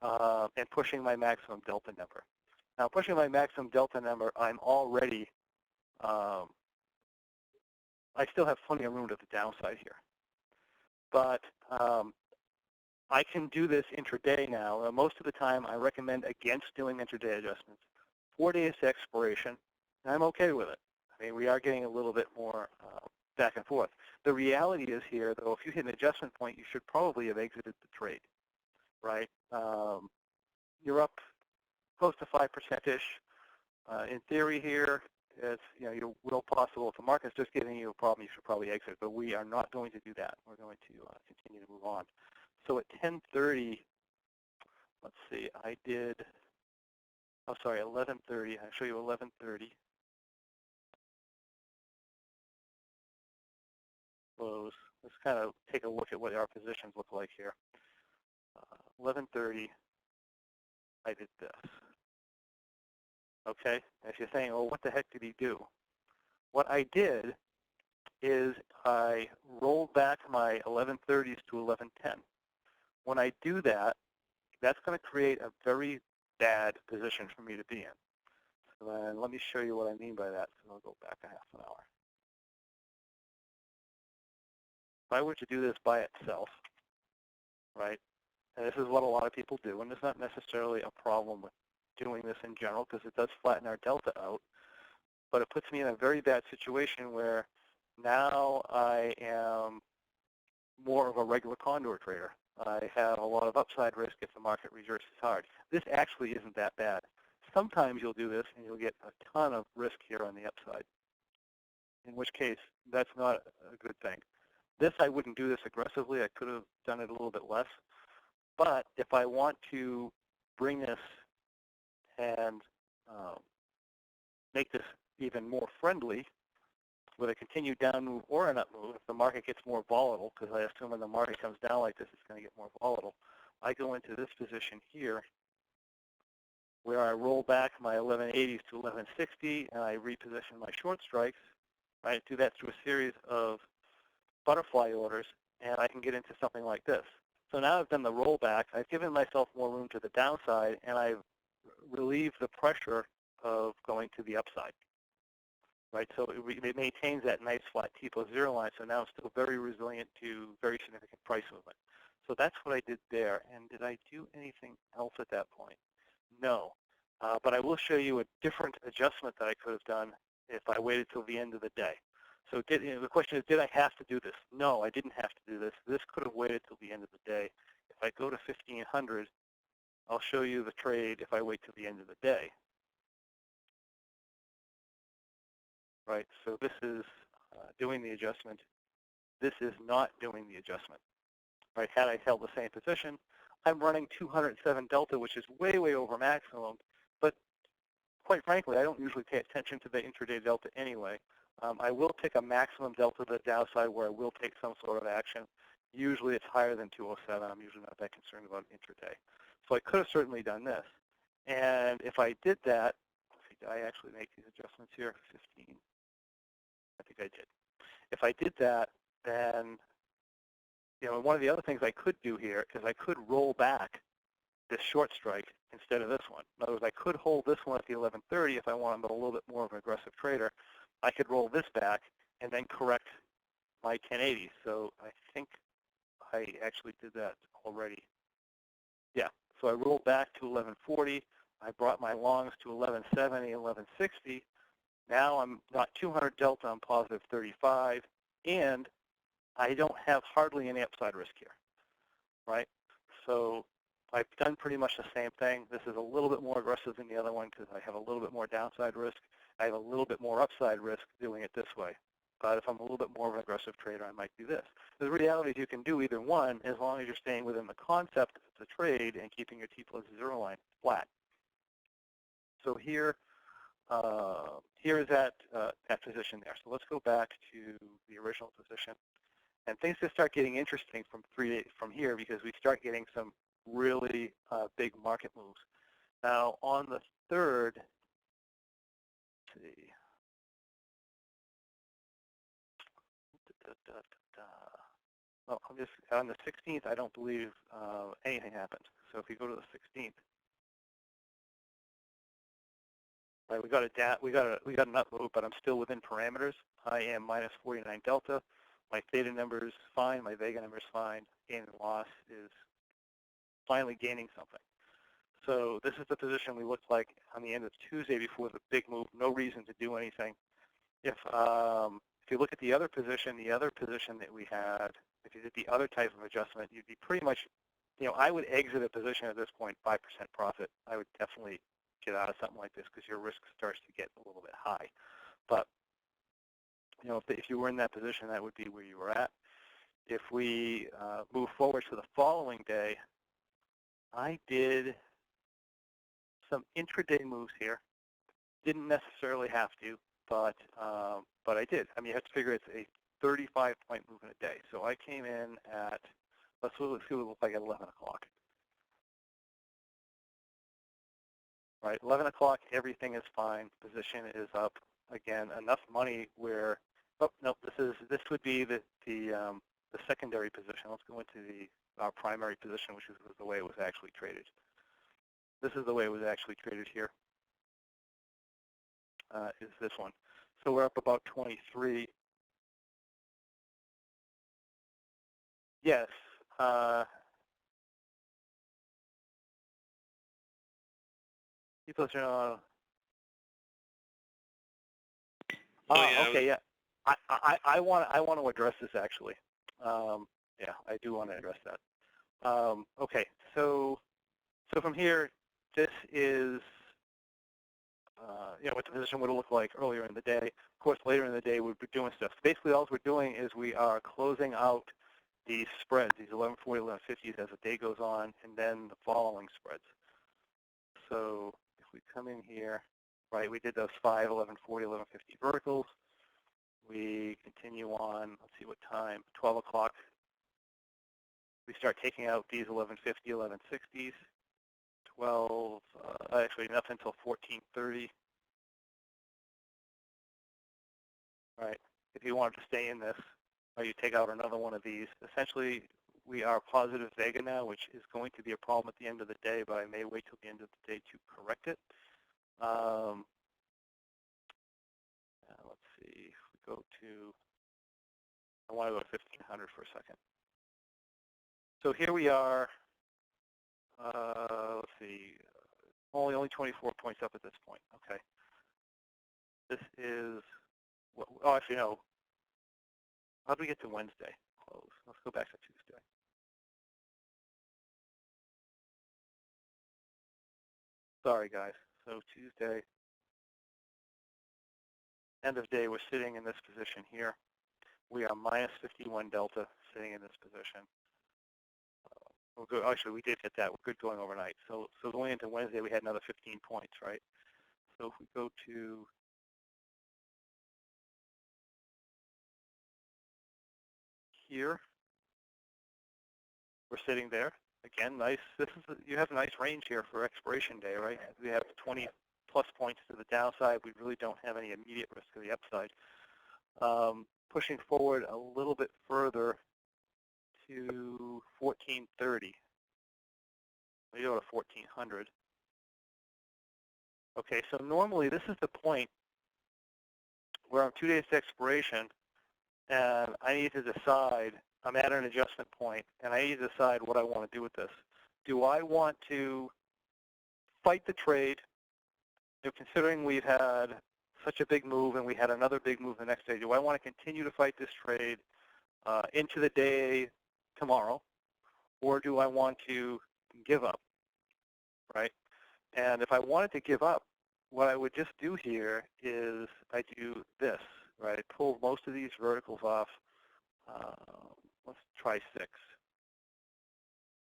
and pushing my maximum delta number. Now, pushing my maximum delta number, I'm already, I still have plenty of room to the downside here. But I can do this intraday now. Most of the time, I recommend against doing intraday adjustments. 4 days to expiration, and I'm okay with it. I mean, we are getting a little bit more back and forth. The reality is here, though, if you hit an adjustment point, you should probably have exited the trade, right? You're up close to 5%-ish. In theory here, it's, you're well possible. If the market's just giving you a problem, you should probably exit. But we are not going to do that. We're going to continue to move on. So at 10:30, let's see, I did, 11:30. I'll show you 11:30. Close. Let's kind of take a look at what our positions look like here. 11:30, I did this. Okay, if you're saying, well, what the heck did he do? What I did is I rolled back my 11:30s to 11:10. When I do that, that's going to create a very bad position for me to be in. So then let me show you what I mean by that. So I'll go back a half an hour. If I were to do this by itself, right, and this is what a lot of people do, and it's not necessarily a problem with doing this in general because it does flatten our delta out, but it puts me in a very bad situation where now I am more of a regular condor trader. I have a lot of upside risk if the market reverses hard. This actually isn't that bad. Sometimes you'll do this and you'll get a ton of risk here on the upside, in which case that's not a good thing. This, I wouldn't do this aggressively. I could have done it a little bit less. But if I want to bring this and make this even more friendly with a continued down move or an up move, if the market gets more volatile, because I assume when the market comes down like this, it's going to get more volatile, I go into this position here where I roll back my 1180s to 1160 and I reposition my short strikes. I do that through a series of butterfly orders, and I can get into something like this. So now I've done the rollback. I've given myself more room to the downside, and I've relieved the pressure of going to the upside. Right, so it maintains that nice flat T+0 line, so now it's still very resilient to very significant price movement. So that's what I did there. And did I do anything else at that point? No. But I will show you a different adjustment that I could have done if I waited till the end of the day. So the question is, did I have to do this? No, I didn't have to do this. This could have waited till the end of the day. If I go to 1500, I'll show you the trade if I wait till the end of the day. Right, so this is doing the adjustment. This is not doing the adjustment. Right, had I held the same position, I'm running 207 delta, which is way, way over maximum. But quite frankly, I don't usually pay attention to the intraday delta anyway. I will take a maximum delta to the downside where I will take some sort of action. Usually it's higher than 207. I'm usually not that concerned about intraday. So I could have certainly done this. And if I did that, did I actually make these adjustments here? 15. I think I did. If I did that, then one of the other things I could do here is I could roll back this short strike instead of this one. In other words, I could hold this one at the 1130 if I wanted a little bit more of an aggressive trader. I could roll this back and then correct my 1080. So I think I actually did that already. Yeah, so I rolled back to 1140. I brought my longs to 1170, 1160. Now I'm not 200 delta, I'm positive 35, and I don't have hardly any upside risk here, right? So I've done pretty much the same thing. This is a little bit more aggressive than the other one because I have a little bit more downside risk. I have a little bit more upside risk doing it this way. But if I'm a little bit more of an aggressive trader, I might do this. The reality is you can do either one as long as you're staying within the concept of the trade and keeping your T+0 line flat. So here, here is that position there. So let's go back to the original position. And things just start getting interesting from here because we start getting some really big market moves. Now on the 3rd, let's see. Well, on the 16th, I don't believe anything happened. So if you go to the 16th, right, we got an up move, but I'm still within parameters. I am minus 49 delta. My theta number is fine. My vega number is fine. Gain and loss is finally gaining something. So this is the position we looked like on the end of Tuesday before the big move. No reason to do anything. If If you look at the other position that we had, if you did the other type of adjustment, you'd be pretty much, I would exit a position at this point 5% profit. I would definitely get out of something like this because your risk starts to get a little bit high. But, if you were in that position, that would be where you were at. If we move forward to the following day, I did some intraday moves here. Didn't necessarily have to, but I did. I mean, you have to figure it's a 35-point move in a day. So I came in at, let's see what it looked like at 11 o'clock. Right, 11 o'clock, everything is fine. Position is up. Again, enough money where, oh, no, this would be the secondary position. Let's go into our primary position, which is the way it was actually traded. This is the way it was actually traded here, is this one. So we're up about 23. Yes. People are, okay, yeah. I want to address this actually. Yeah, I do want to address that. Okay, so from here, this is what the position would look like earlier in the day. Of course, later in the day, we'd be doing stuff. Basically, all we're doing is we are closing out these spreads, these 1140, 1150s as the day goes on, and then the following spreads. So if we come in here, right, we did those 5, 1140, 1150 verticals. We continue on, let's see what time, 12 o'clock. We start taking out these 1150, 1160s. 12, actually nothing until 1430. Right. If you wanted to stay in this, or you take out another one of these, essentially we are positive Vega now, which is going to be a problem at the end of the day, but I may wait till the end of the day to correct it. Let's see, if we go to, I want to go to 1500 for a second. So here we are. Let's see, only 24 points up at this point. Okay. This is, oh, actually, no. How do we get to Wednesday? Close. Let's go back to Tuesday. Sorry, guys. So Tuesday, end of day, we're sitting in this position here. We are minus 51 delta sitting in this position. We're good. Actually, we did get that. We're good going overnight. So going into Wednesday, we had another 15 points, right? So if we go to here, we're sitting there. Again, nice. You have a nice range here for expiration day, right? We have 20 plus points to the downside. We really don't have any immediate risk to the upside. Pushing forward a little bit further to 1430. We go to 1400. Okay, so normally this is the point where I'm 2 days to expiration, and I need to decide, I'm at an adjustment point, and I need to decide what I want to do with this. Do I want to fight the trade? Considering we've had such a big move and we had another big move the next day, do I want to continue to fight this trade into the day tomorrow, or do I want to give up, right? And if I wanted to give up, what I would just do here is I do this, right? I pull most of these verticals off. Let's try 6,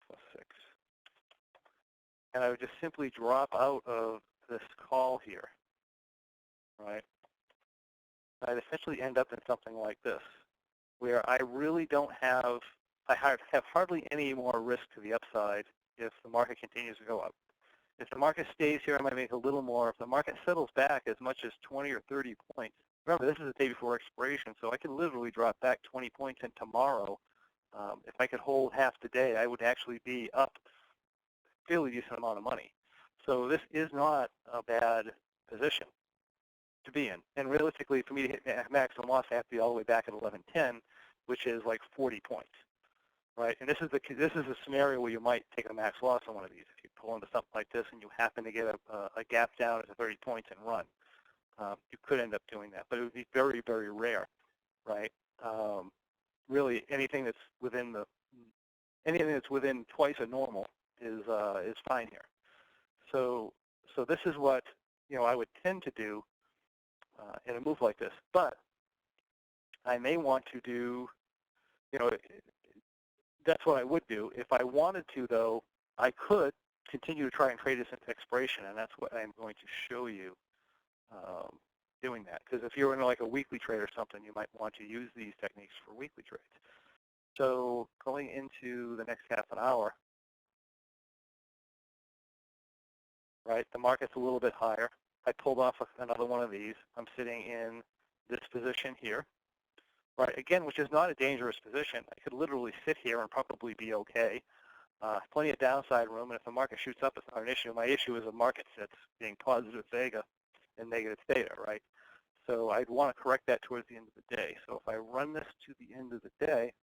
plus 6. And I would just simply drop out of this call here, right? I'd essentially end up in something like this, where I really don't have, I have hardly any more risk to the upside if the market continues to go up. If the market stays here, I might make a little more. If the market settles back as much as 20 or 30 points, remember, this is the day before expiration, so I could literally drop back 20 points, and tomorrow, if I could hold half the day, I would actually be up a fairly decent amount of money. So this is not a bad position to be in. And realistically, for me to hit maximum loss, I have to be all the way back at 1110, which is like 40 points, right? And this is a scenario where you might take a max loss on one of these. If you pull into something like this and you happen to get a gap down at 30 points and run, you could end up doing that, but it would be very, very rare. right? Really, anything that's within twice a normal is fine here. So this is what I would tend to do in a move like this. But I may want to do, that's what I would do. If I wanted to, though, I could continue to try and trade this into expiration, and that's what I'm going to show you doing that. Because if you're in like a weekly trade or something, you might want to use these techniques for weekly trades. So going into the next half an hour, right, the market's a little bit higher. I pulled off another one of these. I'm sitting in this position here, right, again, which is not a dangerous position. I could literally sit here and probably be okay. Plenty of downside room, and if the market shoots up, it's not an issue. My issue is a market sits being positive vega and negative theta, right? So I'd want to correct that towards the end of the day. So if I run this to the end of the day,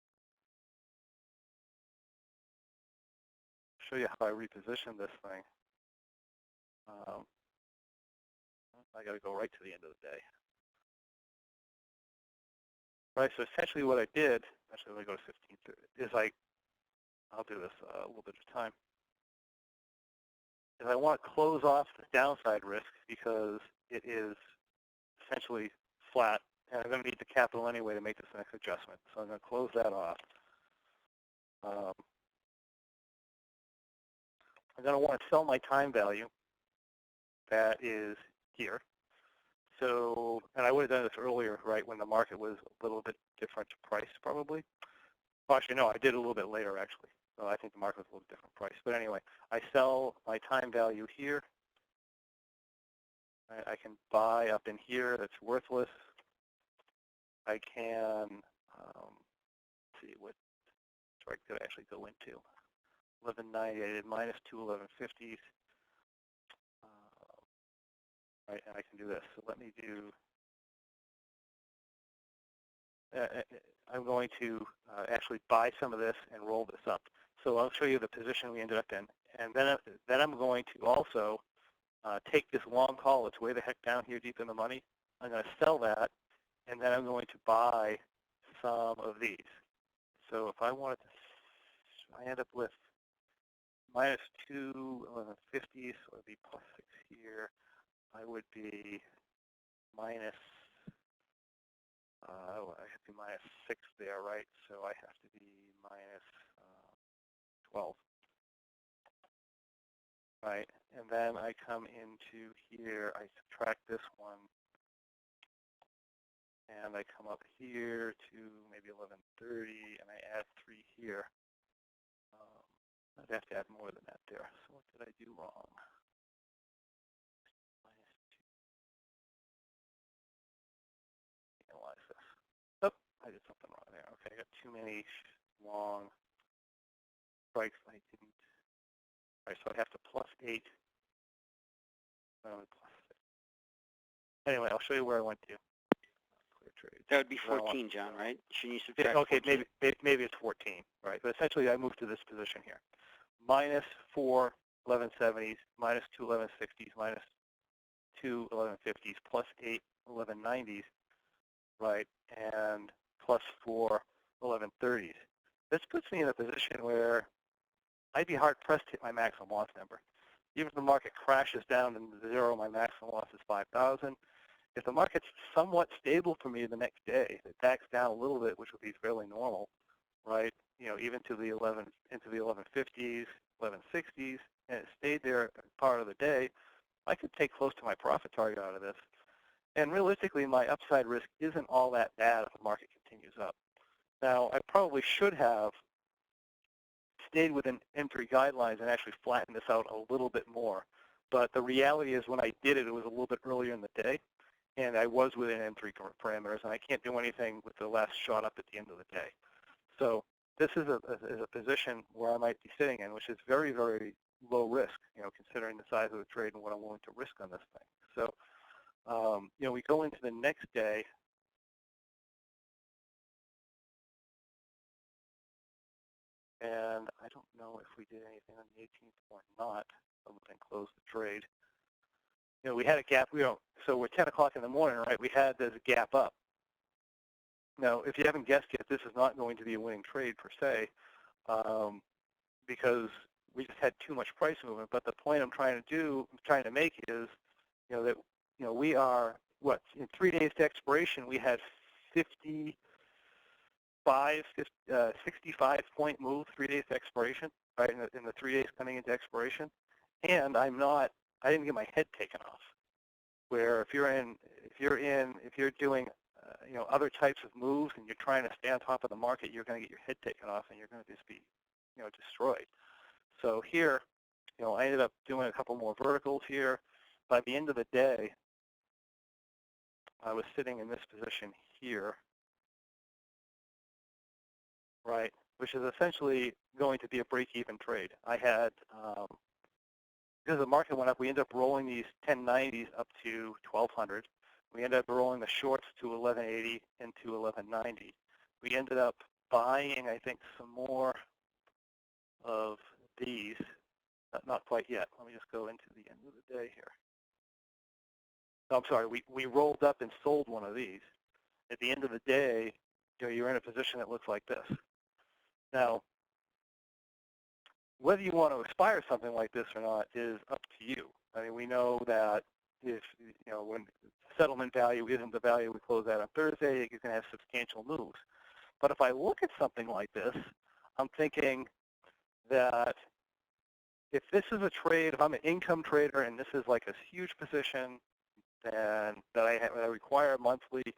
show you how I reposition this thing. I got to go right to the end of the day. Right, so essentially what I did, actually let me go to 15, is I'll do this a little bit of time, is I want to close off the downside risk because it is essentially flat, and I'm going to need the capital anyway to make this next adjustment. So I'm going to close that off. I'm going to want to sell my time value. That is here. So, and I would have done this earlier, right, when the market was a little bit different price, probably. Well, actually, no, I did a little bit later, actually. So I think the market was a little different price. But anyway, I sell my time value here. I can buy up in here. That's worthless. I can see what strike did I actually go into. 1190. I did minus 2 1150s. Right, and I can do this. So let me do. I'm going to actually buy some of this and roll this up. So I'll show you the position we ended up in, and then I'm going to also take this long call. It's way the heck down here, deep in the money. I'm going to sell that, and then I'm going to buy some of these. So if I wanted to, I end up with minus 2 1150, so it'd be plus 6 here. I would be minus. I have to be minus 6 there, right? So I have to be minus 12, right? And then I come into here, I subtract this one, and I come up here to maybe 1130, and I add 3 here. I'd have to add more than that there. So what did I do wrong? Analyze this. Oh, I did something wrong there. Okay, I got too many long strikes. I didn't. All right, so I have to plus 8. Plus 6. Anyway, I'll show you where I went to. Clear trades. That would be 14, John, right? Shouldn't you subtract okay, 14? maybe it's 14, right? But essentially, I moved to this position here. Minus 4 1170s, minus 2 1160s, minus 2 1150s, plus 8 1190s, right? And plus 4 1130s. This puts me in a position where I'd be hard-pressed to hit my maximum loss number. Even if the market crashes down into 0, my maximum loss is 5,000. If the market's somewhat stable for me the next day, it backs down a little bit, which would be fairly normal, right? Even to the 1150s, 1160s, and it stayed there part of the day, I could take close to my profit target out of this. And realistically, my upside risk isn't all that bad if the market continues up. Now, I probably should have stayed within entry guidelines and actually flattened this out a little bit more. But the reality is when I did it, it was a little bit earlier in the day, and I was within entry parameters, and I can't do anything with the last shot up at the end of the day. So this is a position where I might be sitting in, which is very, very low risk, considering the size of the trade and what I'm willing to risk on this thing. So, we go into the next day. And I don't know if we did anything on the 18th or not, other than close the trade. We had a gap. So we're 10 o'clock in the morning, right? We had this gap up. Now, if you haven't guessed yet, this is not going to be a winning trade per se, because we just had too much price movement. But the point I'm trying to make is, that we are in 3 days to expiration, we had 65 point move 3 days to expiration, right? In the 3 days coming into expiration, and I didn't get my head taken off. Where if you're doing other types of moves and you're trying to stay on top of the market, you're going to get your head taken off and you're going to just be destroyed. So here, I ended up doing a couple more verticals here. By the end of the day, I was sitting in this position here, right, which is essentially going to be a break-even trade. I had, because the market went up, we ended up rolling these 1090s up to 1200. We ended up rolling the shorts to 1180 and to 1190. We ended up buying, I think, some more of these. Not quite yet. Let me just go into the end of the day here. No, I'm sorry. We rolled up and sold one of these. At the end of the day, you're in a position that looks like this. Now, whether you want to expire something like this or not is up to you. I mean, we know that if when settlement value isn't the value we close out on Thursday, you're going to have substantial moves. But if I look at something like this, I'm thinking that if this is a trade, if I'm an income trader and this is like a huge position and that I require monthly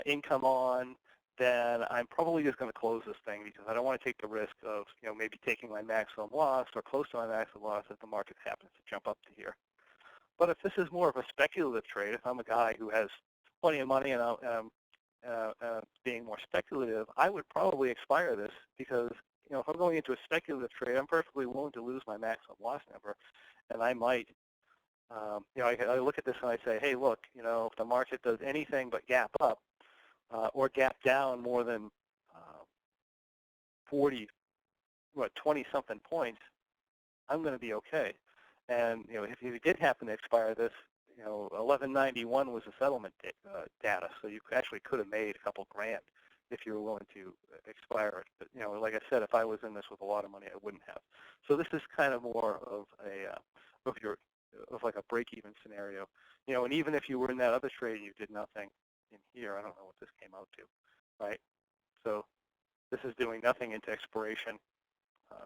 income on, then I'm probably just going to close this thing because I don't want to take the risk of maybe taking my maximum loss or close to my maximum loss if the market happens to jump up to here. But if this is more of a speculative trade, if I'm a guy who has plenty of money and I'm being more speculative, I would probably expire this because if I'm going into a speculative trade, I'm perfectly willing to lose my maximum loss number, and I might, I look at this and I say, hey, look, if the market does anything but gap up or gap down more than 20-something points, I'm going to be okay. And if you did happen to expire this, 1191 was the settlement data, so you actually could have made a couple grand if you were willing to expire it. But like I said, if I was in this with a lot of money, I wouldn't have. So this is kind of more of like a break-even scenario. And even if you were in that other trade and you did nothing in here, I don't know what this came out to, right? So this is doing nothing into expiration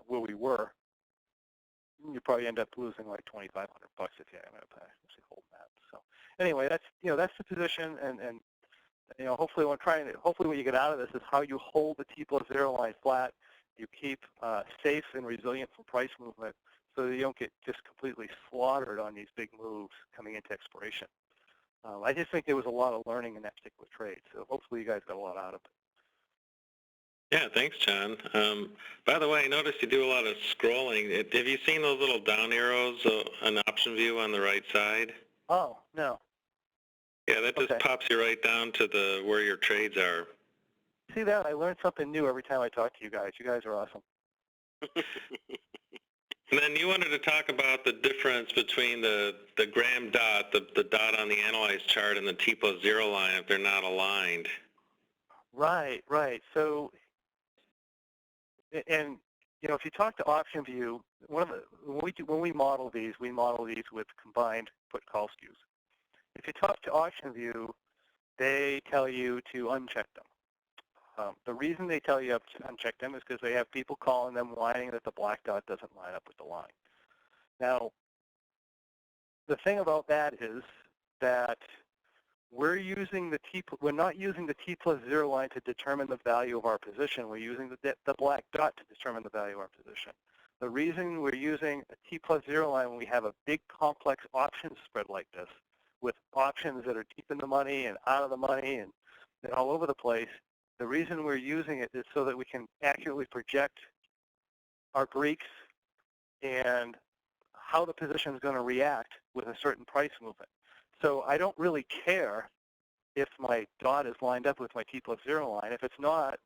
where we were. You probably end up losing like $2,500 if you end up actually holding that. So anyway, that's the position, and hopefully what you get out of this is how you hold the T+0 line flat. You keep safe and resilient from price movement so that you don't get just completely slaughtered on these big moves coming into expiration. I just think there was a lot of learning in that particular trade, so hopefully you guys got a lot out of it. Yeah, thanks, John. By the way, I noticed you do a lot of scrolling. Have you seen those little down arrows on option view on the right side? Oh, no. Yeah, that just pops you right down to where your trades are. See that? I learn something new every time I talk to you guys. You guys are awesome. And then you wanted to talk about the difference between the Graham dot, the dot on the analyzed chart, and the T+0 line if they're not aligned. Right. So, and if you talk to OptionView, when we model these with combined put-call skews. If you talk to OptionView, they tell you to uncheck them. The reason they tell you to uncheck them is because they have people calling them whining that the black dot doesn't line up with the line. Now, the thing about that is that we're not using the T+0 line to determine the value of our position. We're using the black dot to determine the value of our position. The reason we're using a T+0 line when we have a big complex options spread like this, with options that are deep in the money and out of the money and all over the place, the reason we're using it is so that we can accurately project our Greeks and how the position is going to react with a certain price movement. So I don't really care if my dot is lined up with my T+0 line. If it's not,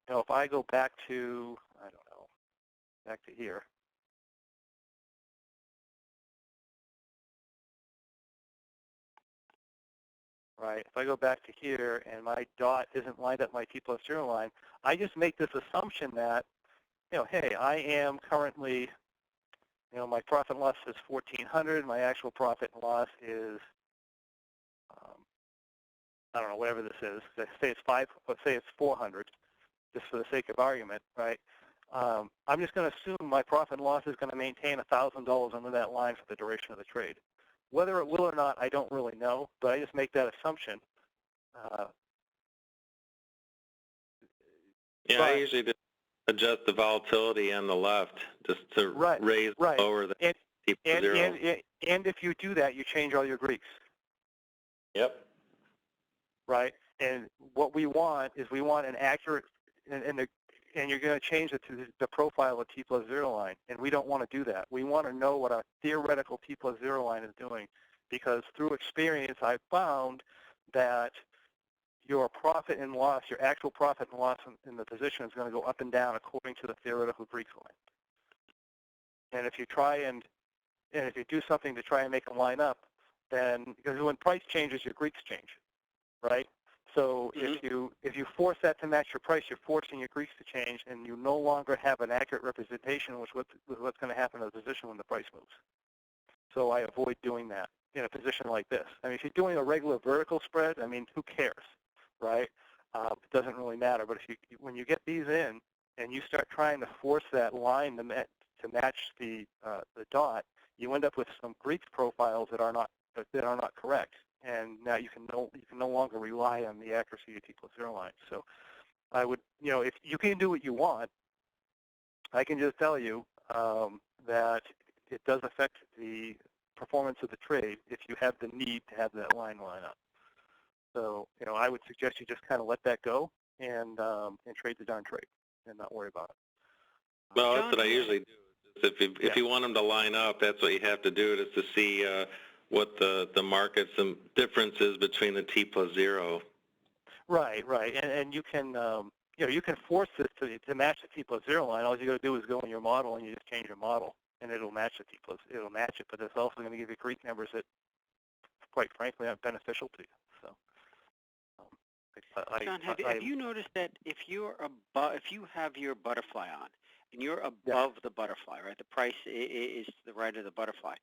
if I go back to, I don't know, back to here, right? If I go back to here and my dot isn't lined up my T plus 0 line, I just make this assumption that, hey, I am currently, my profit and loss is 1,400. My actual profit and loss is, I don't know, whatever this is. Let's say it's 400, just for the sake of argument, right? I'm just going to assume my profit and loss is going to maintain $1,000 under that line for the duration of the trade. Whether it will or not, I don't really know, but I just make that assumption. Yeah, I usually just adjust the volatility on the left just to raise lower the T plus 0. And if you do that, you change all your Greeks. Yep. Right? And what we want is an accurate, and you're going to change it to the profile of T plus 0 line, and we don't want to do that. We want to know what a theoretical T plus 0 line is doing, because through experience, I've found that your profit and loss, your actual profit and loss in the position is going to go up and down according to the theoretical Greek line. And if you if you do something to try and make them line up, then, because when price changes, your Greeks change, right? So if you force that to match your price, you're forcing your Greeks to change, and you no longer have an accurate representation of what's going to happen in the position when the price moves. So I avoid doing that in a position like this. I mean, if you're doing a regular vertical spread, I mean, who cares, right? It doesn't really matter. But when you get these in and you start trying to force that line to match the dot, you end up with some Greek profiles that are not correct. And now you can no longer rely on the accuracy of T plus 0 line. So I would, if you can do what you want, I can just tell you that it does affect the performance of the trade if you have the need to have that line up. So, I would suggest you just kind of let that go and trade the darn trade and not worry about it. Well, that's what I usually do. If you want them to line up, that's what you have to do, is to see what the market, some differences between the T plus 0. Right. And you can, you can force this to match the T plus 0 line. All you got to do is go in your model and you just change your model, and it'll match the T plus. It'll match it, but it's also going to give you Greek numbers that, quite frankly, aren't beneficial to you. So, John, have you noticed that if you have your butterfly on and you're above the butterfly, right? The price is to the right of the butterfly.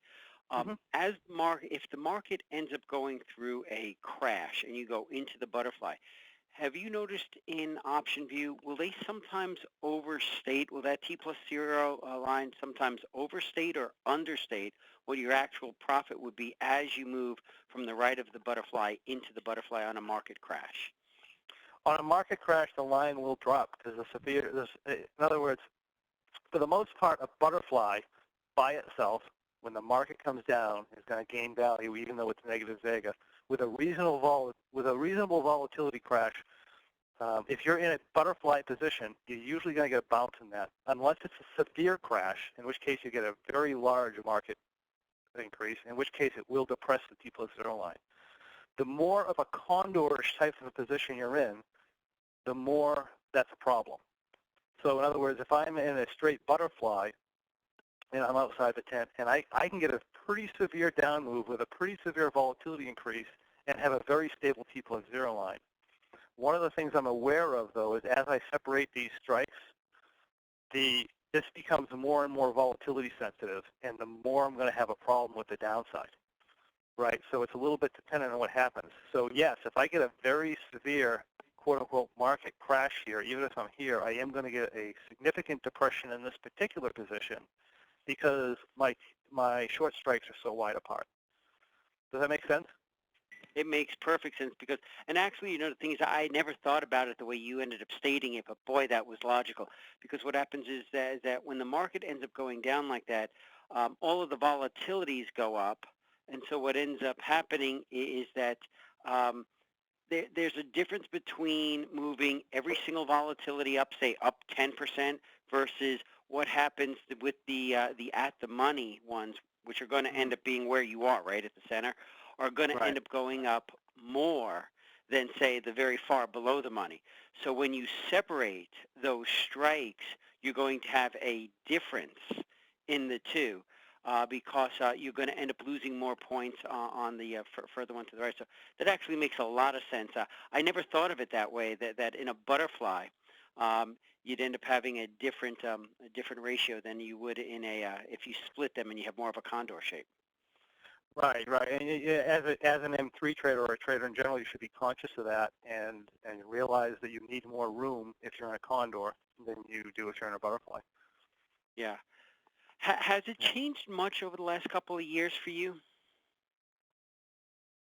If the market ends up going through a crash and you go into the butterfly, have you noticed in option view, will they sometimes overstate, will that T plus 0 line sometimes overstate or understate what your actual profit would be as you move from the right of the butterfly into the butterfly on a market crash? On a market crash, the line will drop because in other words, for the most part, a butterfly by itself, when the market comes down, is going to gain value even though it's negative vega. With a reasonable volatility crash, if you're in a butterfly position, you're usually going to get a bounce in that, unless it's a severe crash, in which case you get a very large market increase, in which case it will depress the T plus 0 line. The more of a condor-ish type of a position you're in, the more that's a problem. So in other words, if I'm in a straight butterfly and I'm outside the tent, and I can get a pretty severe down move with a pretty severe volatility increase and have a very stable T plus 0 line. One of the things I'm aware of, though, is as I separate these strikes, this becomes more and more volatility sensitive, and the more I'm going to have a problem with the downside. Right, so it's a little bit dependent on what happens. So yes, if I get a very severe, quote-unquote, market crash here, even if I'm here, I am going to get a significant depression in this particular position because my short strikes are so wide apart. Does that make sense? It makes perfect sense because, and actually, the thing is, I never thought about it the way you ended up stating it, but boy, that was logical. Because what happens is that when the market ends up going down like that, all of the volatilities go up. And so what ends up happening is that there's a difference between moving every single volatility up, say up 10%, versus what happens with the at the money ones, which are going to end up being where you are, right at the center, are going to end up going up more than, say, the very far below the money. So when you separate those strikes, you're going to have a difference in the two. because you're going to end up losing more points on the further one to the right. So that actually makes a lot of sense. I never thought of it that way, that in a butterfly, you'd end up having a different ratio than you would in if you split them and you have more of a condor shape. Right, right. And as an M3 trader or a trader in general, you should be conscious of that and realize that you need more room if you're in a condor than you do if you're in a butterfly. Yeah. Has it changed much over the last couple of years for you?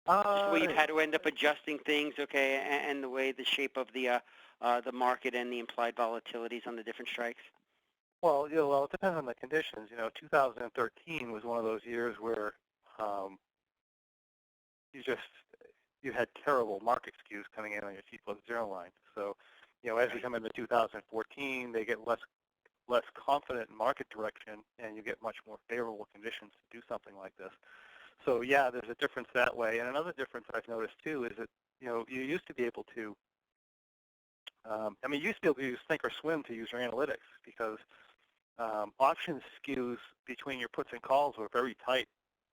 Just the way you've had to end up adjusting things, okay, and the way the shape of the market and the implied volatilities on the different strikes? Well, it depends on the conditions. 2013 was one of those years where you had terrible market skews coming in on your T+0 line. So, as we come into 2014, they get less confident in market direction, and you get much more favorable conditions to do something like this. So, yeah, there's a difference that way. And another difference I've noticed too is that you used to be able to, you used to be able to use think or swim to use your analytics because options skews between your puts and calls were very tight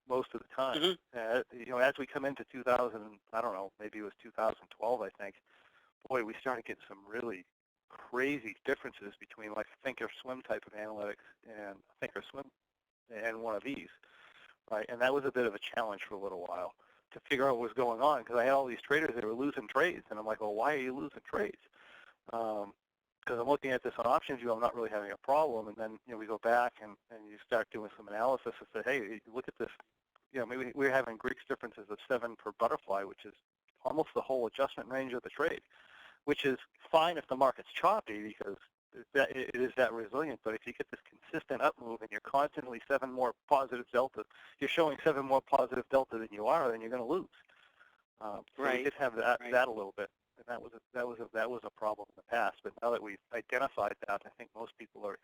most of the time. Mm-hmm. As we come into 2000, I don't know, maybe it was 2012, I think, boy, we started getting some really crazy differences between like a think or swim type of analytics and a think or swim and one of these, right? And that was a bit of a challenge for a little while to figure out what was going on because I had all these traders that were losing trades, and I'm like, well, why are you losing trades? Because I'm looking at this on options view, I'm not really having a problem. And then, we go back and you start doing some analysis and say, hey, look at this. Maybe we're having Greeks differences of 7 per butterfly, which is almost the whole adjustment range of the trade, which is fine if the market's choppy because it is that resilient. But if you get this consistent up move and you're constantly 7 more positive delta, you're showing 7 more positive delta than you are, then you're going to lose. So right. we did have that a little bit. And that was a problem in the past. But now that we've identified that, I think most people are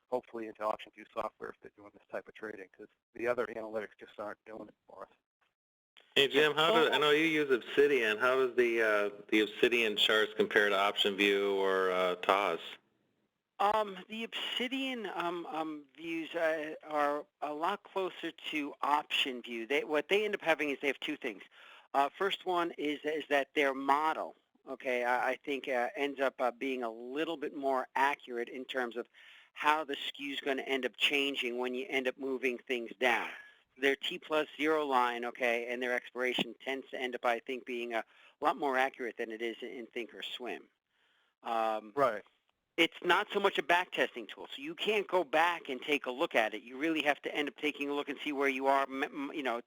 hopefully into option view software if they're doing this type of trading because the other analytics just aren't doing it for us. Hey Jim, I know you use Obsidian. How does the Obsidian charts compare to option view or TOS? The Obsidian views are a lot closer to option view. What they end up having is they have 2 things. First one is that their model, okay, I think ends up being a little bit more accurate in terms of how the skew is going to end up changing when you end up moving things down. Their T+0 line, okay, and their expiration tends to end up, I think, being a lot more accurate than it is in Think or Swim. Right. It's not so much a backtesting tool, so you can't go back and take a look at it. You really have to end up taking a look and see where you are,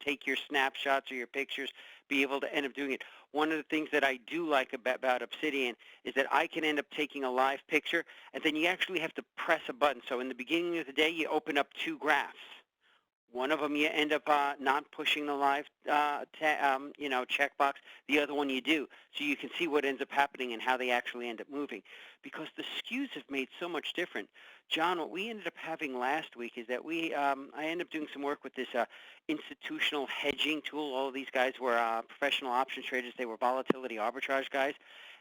take your snapshots or your pictures, be able to end up doing it. One of the things that I do like about Obsidian is that I can end up taking a live picture, and then you actually have to press a button. So in the beginning of the day, you open up 2 graphs. One of them you end up not pushing the live, checkbox. The other one you do, so you can see what ends up happening and how they actually end up moving. Because the skews have made so much different. John, what we ended up having last week is that I ended up doing some work with this institutional hedging tool. All of these guys were professional options traders. They were volatility arbitrage guys.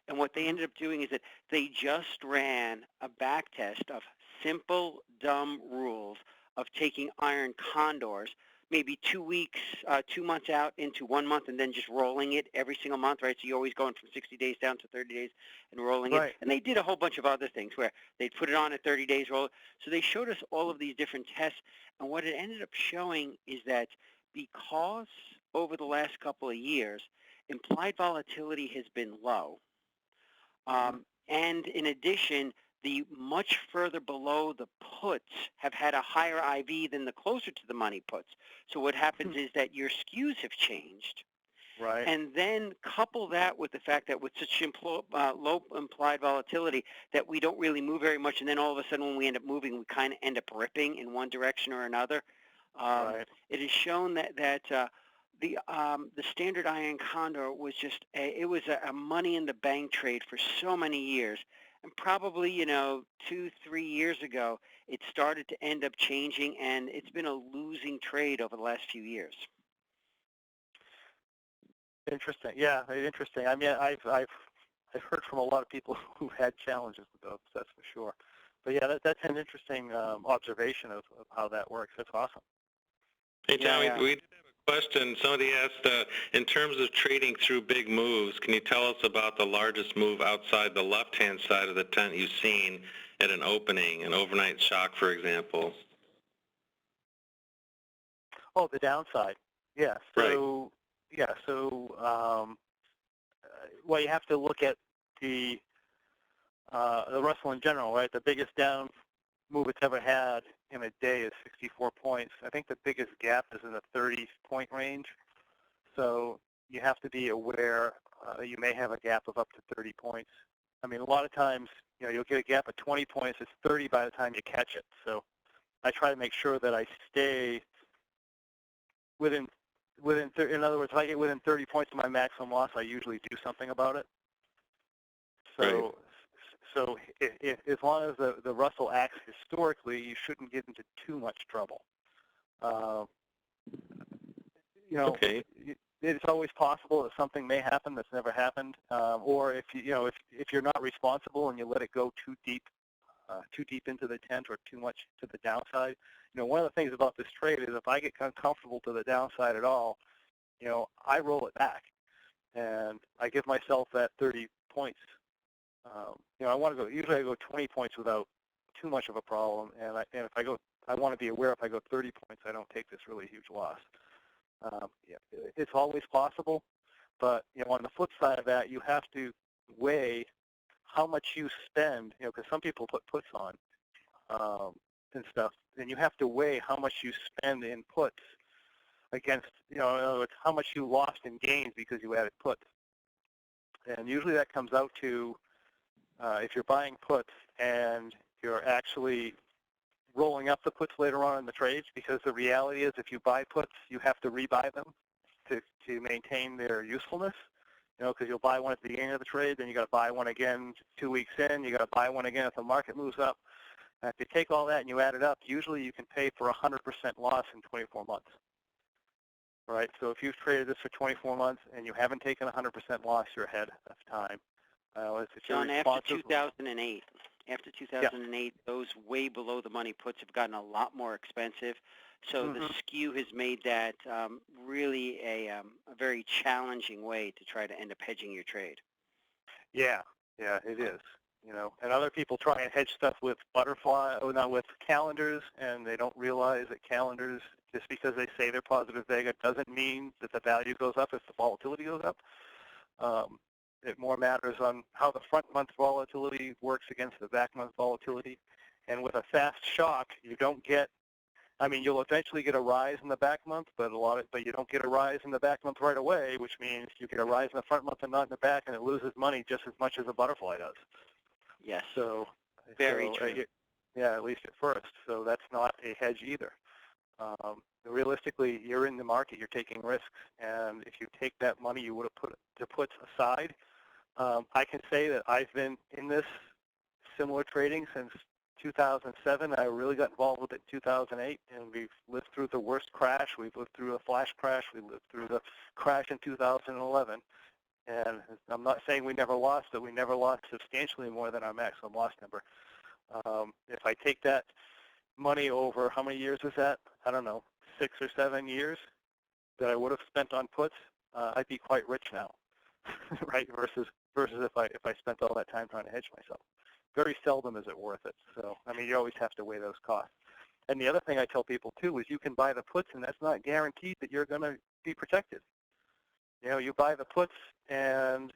And what they ended up doing is that they just ran a back test of simple, dumb rules of taking iron condors, maybe 2 weeks, 2 months out into 1 month, and then just rolling it every single month, right? So you're always going from 60 days down to 30 days and rolling it. And they did a whole bunch of other things where they'd put it on at 30 days, roll it. So they showed us all of these different tests, and what it ended up showing is that because over the last couple of years, implied volatility has been low, and in addition, the much further below the puts have had a higher IV than the closer to the money puts. So what happens is that your skews have changed. Right. And then couple that with the fact that with such low implied volatility that we don't really move very much, and then all of a sudden when we end up moving, we kind of end up ripping in one direction or another. It is shown that the standard iron condor was just a money in the bank trade for so many years. And probably, 2-3 years ago, it started to end up changing, and it's been a losing trade over the last few years. Interesting. Yeah, interesting. I mean, I've heard from a lot of people who've had challenges with those. That's for sure. But yeah, that's an interesting observation of how that works. That's awesome. Hey, John, Yeah, we did have a question. Somebody asked, in terms of trading through big moves, can you tell us about the largest move outside the left-hand side of the tent you've seen at an opening, an overnight shock, for example? Oh, the downside. Yeah. Right. Well, you have to look at the Russell in general, right? The biggest down move it's ever had in a day is 64 points. I think the biggest gap is in the 30-point range. So you have to be aware you may have a gap of up to 30 points. I mean, a lot of times, you'll get a gap of 20 points. It's 30 by the time you catch it. So I try to make sure that I stay in other words, if I get within 30 points of my maximum loss, I usually do something about it. Right. So as long as the Russell acts historically, you shouldn't get into too much trouble. Okay. It's always possible that something may happen that's never happened, or if if you're not responsible and you let it go too deep into the tent or too much to the downside. One of the things about this trade is if I get uncomfortable to the downside at all, I roll it back, and I give myself that 30 points. Usually I go 20 points without too much of a problem, and if I go, I want to be aware if I go 30 points, I don't take this really huge loss. It's always possible, but on the flip side of that, you have to weigh how much you spend, because some people put puts on and stuff, and you have to weigh how much you spend in puts against, in other words, how much you lost in gains because you added puts. And usually that comes out to, if you're buying puts and you're actually rolling up the puts later on in the trades, because the reality is if you buy puts, you have to rebuy them to maintain their usefulness. Because you'll buy one at the beginning of the trade, then you got to buy one again 2 weeks in, you got to buy one again if the market moves up. And if you take all that and you add it up, usually you can pay for 100% loss in 24 months. All right, so if you've traded this for 24 months and you haven't taken 100% loss, you're ahead of time. John, after 2008, those way below the money puts have gotten a lot more expensive. So the skew has made that really a very challenging way to try to end up hedging your trade. Yeah, it is. And other people try and hedge stuff with with calendars, and they don't realize that calendars, just because they say they're positive vega, doesn't mean that the value goes up if the volatility goes up. It more matters on how the front month volatility works against the back month volatility. And with a fast shock, you don't get, you'll eventually get a rise in the back month, but you don't get a rise in the back month right away, which means you get a rise in the front month and not in the back, and it loses money just as much as a butterfly does. Yes. Very true. At least at first. So that's not a hedge either. Realistically, you're in the market, you're taking risks, and if you take that money you would have put to puts aside, I can say that I've been in this similar trading since 2007. I really got involved with it in 2008, and we've lived through the worst crash. We've lived through a flash crash. We lived through the crash in 2011. And I'm not saying we never lost, but we never lost substantially more than our maximum loss number. If I take that money over, how many years was that? I don't know, 6 or 7 years that I would have spent on puts, I'd be quite rich now, right? Versus if I spent all that time trying to hedge myself. Very seldom is it worth it. So, you always have to weigh those costs. And the other thing I tell people, too, is you can buy the puts, and that's not guaranteed that you're going to be protected. You buy the puts, and,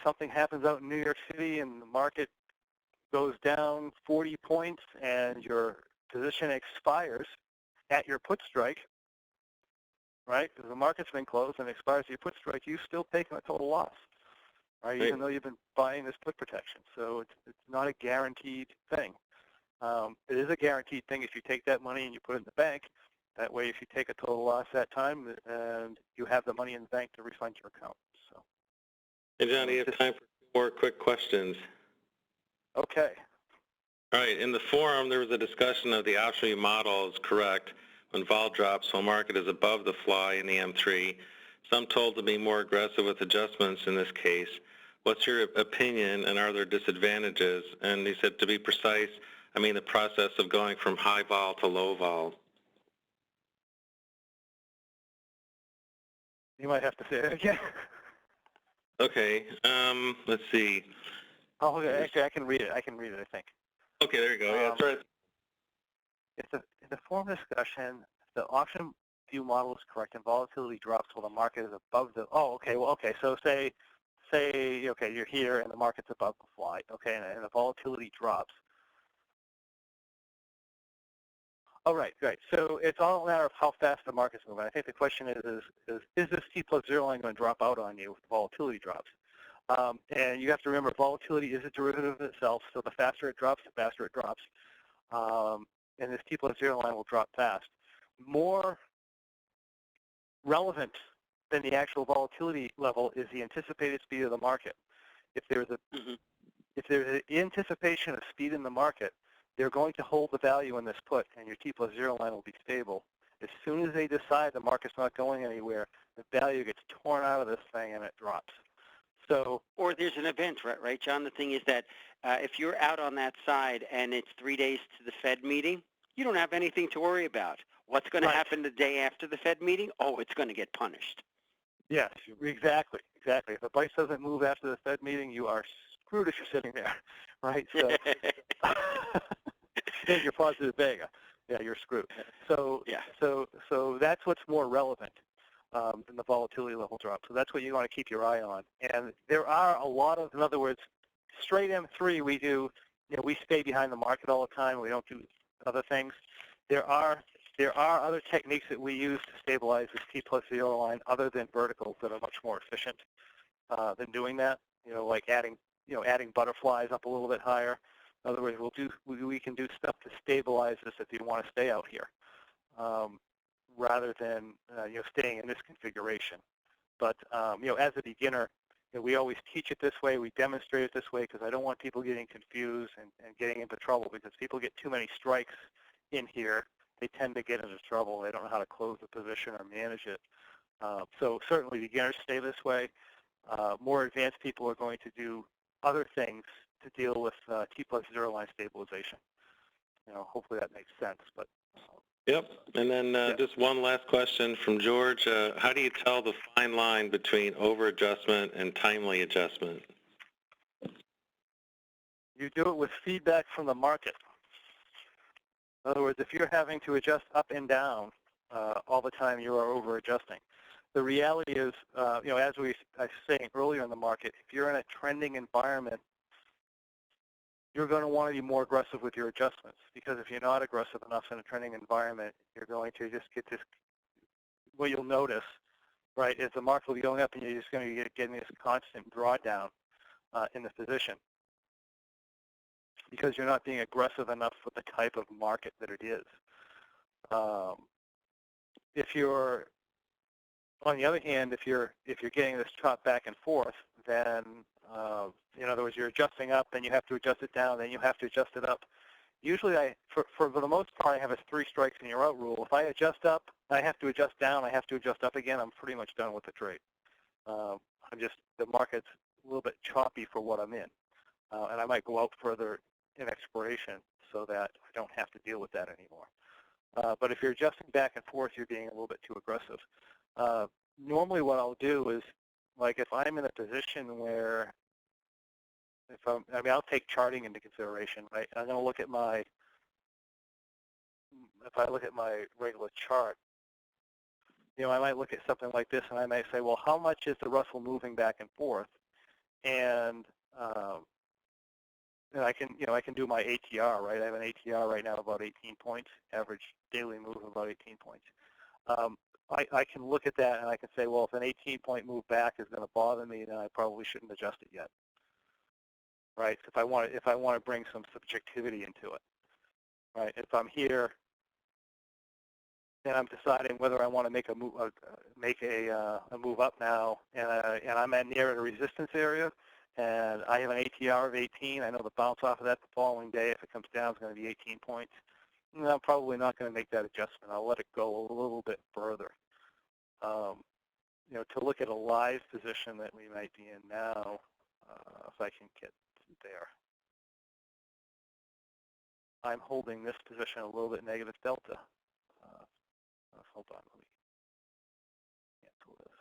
something happens out in New York City, and the market goes down 40 points, and your position expires at your put strike, right? Because the market's been closed and expires at your put strike, you've still taken a total loss, right? Even though you've been buying this put protection. So it's not a guaranteed thing. It is a guaranteed thing if you take that money and you put it in the bank. That way, if you take a total loss that time, and you have the money in the bank to refund your account. So. Hey, John, you have time for 2 more quick questions. Okay. All right. In the forum, there was a discussion of the option you model is correct when vol drops while market is above the fly in the M3. Some told to be more aggressive with adjustments in this case. What's your opinion, and are there disadvantages? And he said, to be precise, the process of going from high vol to low vol. You might have to say it again. Okay, let's see. Oh, okay, actually, I can read it. I think. Okay, there you go. Yeah, that's right. In the form discussion, the auction view model is correct and volatility drops while the market is above the, so say, okay, you're here and the market's above the fly, okay, and the volatility drops. Oh, right. So it's all a matter of how fast the market's moving. I think the question is this T plus 0 line going to drop out on you if the volatility drops? And you have to remember, volatility is a derivative of itself, so the faster it drops, the faster it drops. And this T plus 0 line will drop fast. More relevant than the actual volatility level is the anticipated speed of the market. If there's an anticipation of speed in the market, they're going to hold the value in this put, and your T plus 0 line will be stable. As soon as they decide the market's not going anywhere, the value gets torn out of this thing and it drops. So, or there's an event, right, John? The thing is that if you're out on that side and it's 3 days to the Fed meeting, you don't have anything to worry about. What's going to happen the day after the Fed meeting? Oh, it's going to get punished. Yes, exactly. If the price doesn't move after the Fed meeting, you are screwed if you're sitting there, right? So, and you're positive beta. Yeah, you're screwed. So, yeah. So that's what's more relevant than the volatility level drop. So that's what you want to keep your eye on. And there are a lot of, in other words, straight M3 we do, we stay behind the market all the time. We don't do other things. There are other techniques that we use to stabilize this T plus 0 line other than verticals that are much more efficient than doing that. Like adding butterflies up a little bit higher. In other words, we can do stuff to stabilize this if you want to stay out here, rather than staying in this configuration. But as a beginner, we always teach it this way. We demonstrate it this way because I don't want people getting confused and getting into trouble, because people get too many strikes in here. They tend to get into trouble. They don't know how to close the position or manage it. So certainly beginners stay this way. More advanced people are going to do other things to deal with T plus 0 line stabilization. Hopefully that makes sense. But Yep. And then just one last question from George. How do you tell the fine line between over-adjustment and timely adjustment? You do it with feedback from the market. In other words, if you're having to adjust up and down all the time, you are over-adjusting. The reality is, as I was saying earlier in the market, if you're in a trending environment, you're going to want to be more aggressive with your adjustments, because if you're not aggressive enough in a trending environment, you're going to just get this, what you'll notice, right, is the market will be going up and you're just going to get getting this constant drawdown in the position, because you're not being aggressive enough for the type of market that it is. If you're, on the other hand, if you're getting this chop back and forth, then in other words, you're adjusting up, then you have to adjust it down, then you have to adjust it up. Usually, for the most part, I have a 3 strikes and you're out rule. If I adjust up, I have to adjust down, I have to adjust up again, I'm pretty much done with the trade. The market's a little bit choppy for what I'm in, and I might go out further in expiration so that I don't have to deal with that anymore. But if you're adjusting back and forth, you're being a little bit too aggressive. Normally what I'll do is, like if I'm in a position where, I'll take charting into consideration, right? I'm going to look at if I look at my regular chart, I might look at something like this and I might say, well, how much is the Russell moving back and forth? And I can do my ATR, right? I have an ATR right now of about 18 points, average daily move of about 18 points. I can look at that and I can say, well, if an 18-point move back is going to bother me, then I probably shouldn't adjust it yet, right? If I want to bring some subjectivity into it, right? If I'm here and I'm deciding whether I want to make a move, a move up now, and I'm near a resistance area, and I have an ATR of 18, I know the bounce off of that the following day, if it comes down, is going to be 18 points. I'm probably not going to make that adjustment. I'll let it go a little bit further. To look at a live position that we might be in now, if I can get there. I'm holding this position a little bit negative delta. Hold on, let me cancel this.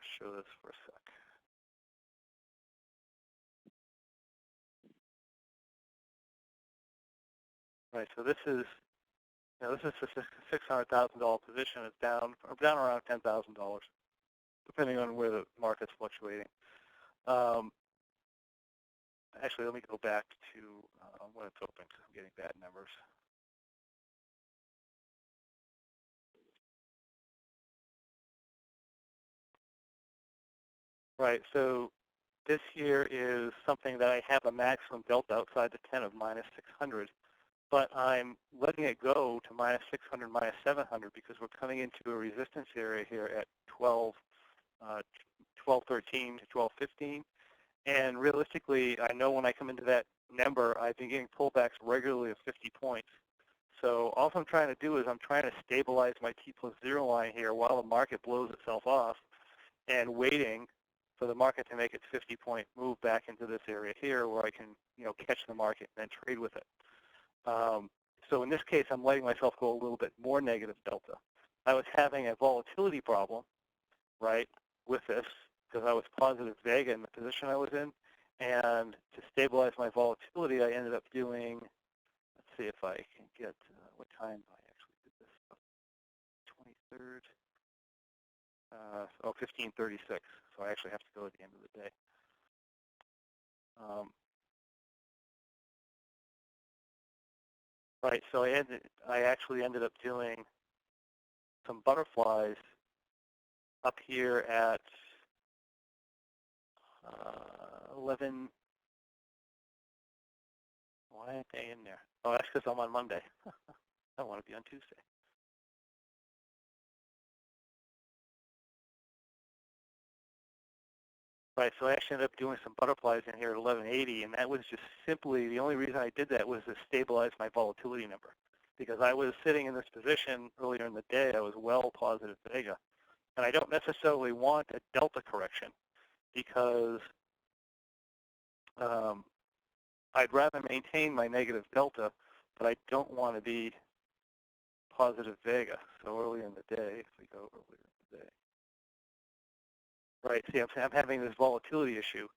to show this for a sec. Right, so this is, this is a $600,000 position. It's down around $10,000, depending on where the market's fluctuating. Actually, let me go back to when it's open because I'm getting bad numbers. Right, so this here is something that I have a maximum delta outside the 10 of minus 600, but I'm letting it go to minus 600, minus 700 because we're coming into a resistance area here at 1213 to 1215. And realistically, I know when I come into that number, I've been getting pullbacks regularly of 50 points. So all I'm trying to do is I'm trying to stabilize my T+0 line here while the market blows itself off and waiting for the market to make its 50-point move back into this area here where I can, catch the market and then trade with it. So in this case, I'm letting myself go a little bit more negative delta. I was having a volatility problem, right, with this, because I was positive vega in the position I was in. And to stabilize my volatility, I ended up doing, let's see if I can get, what time I actually did this, 23rd, 15:36. So I actually have to go at the end of the day. Right, so I actually ended up doing some butterflies up here at 11. Why aren't they in there? Oh, that's because I'm on Monday. I want to be on Tuesday. Right, so I actually ended up doing some butterflies in here at 1180, and that was just simply, the only reason I did that was to stabilize my volatility number. Because I was sitting in this position earlier in the day, I was well positive vega. And I don't necessarily want a delta correction because I'd rather maintain my negative delta, but I don't want to be positive vega. So earlier in the day, if we go earlier in the day. Right, see, I'm having this volatility issue.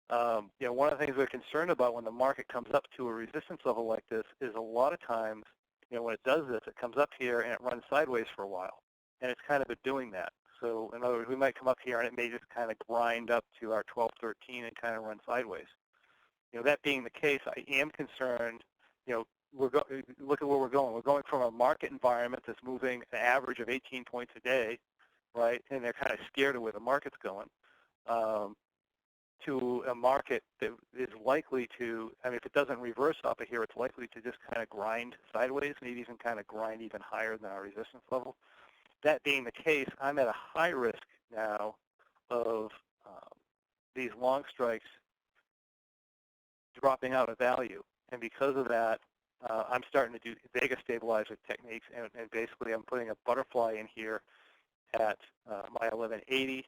One of the things we're concerned about when the market comes up to a resistance level like this is a lot of times, when it does this, it comes up here and it runs sideways for a while. And it's kind of been doing that. So in other words, we might come up here and it may just kind of grind up to our 1213 and kind of run sideways. That being the case, I am concerned, look at where we're going. We're going from a market environment that's moving an average of 18 points a day, right? And they're kind of scared of where the market's going, to a market that is likely to, if it doesn't reverse off of here, it's likely to just kind of grind sideways, maybe even kind of grind even higher than our resistance level. That being the case, I'm at a high risk now of these long strikes dropping out of value. And because of that, I'm starting to do vega stabilizer techniques, and basically I'm putting a butterfly in here at my 1180,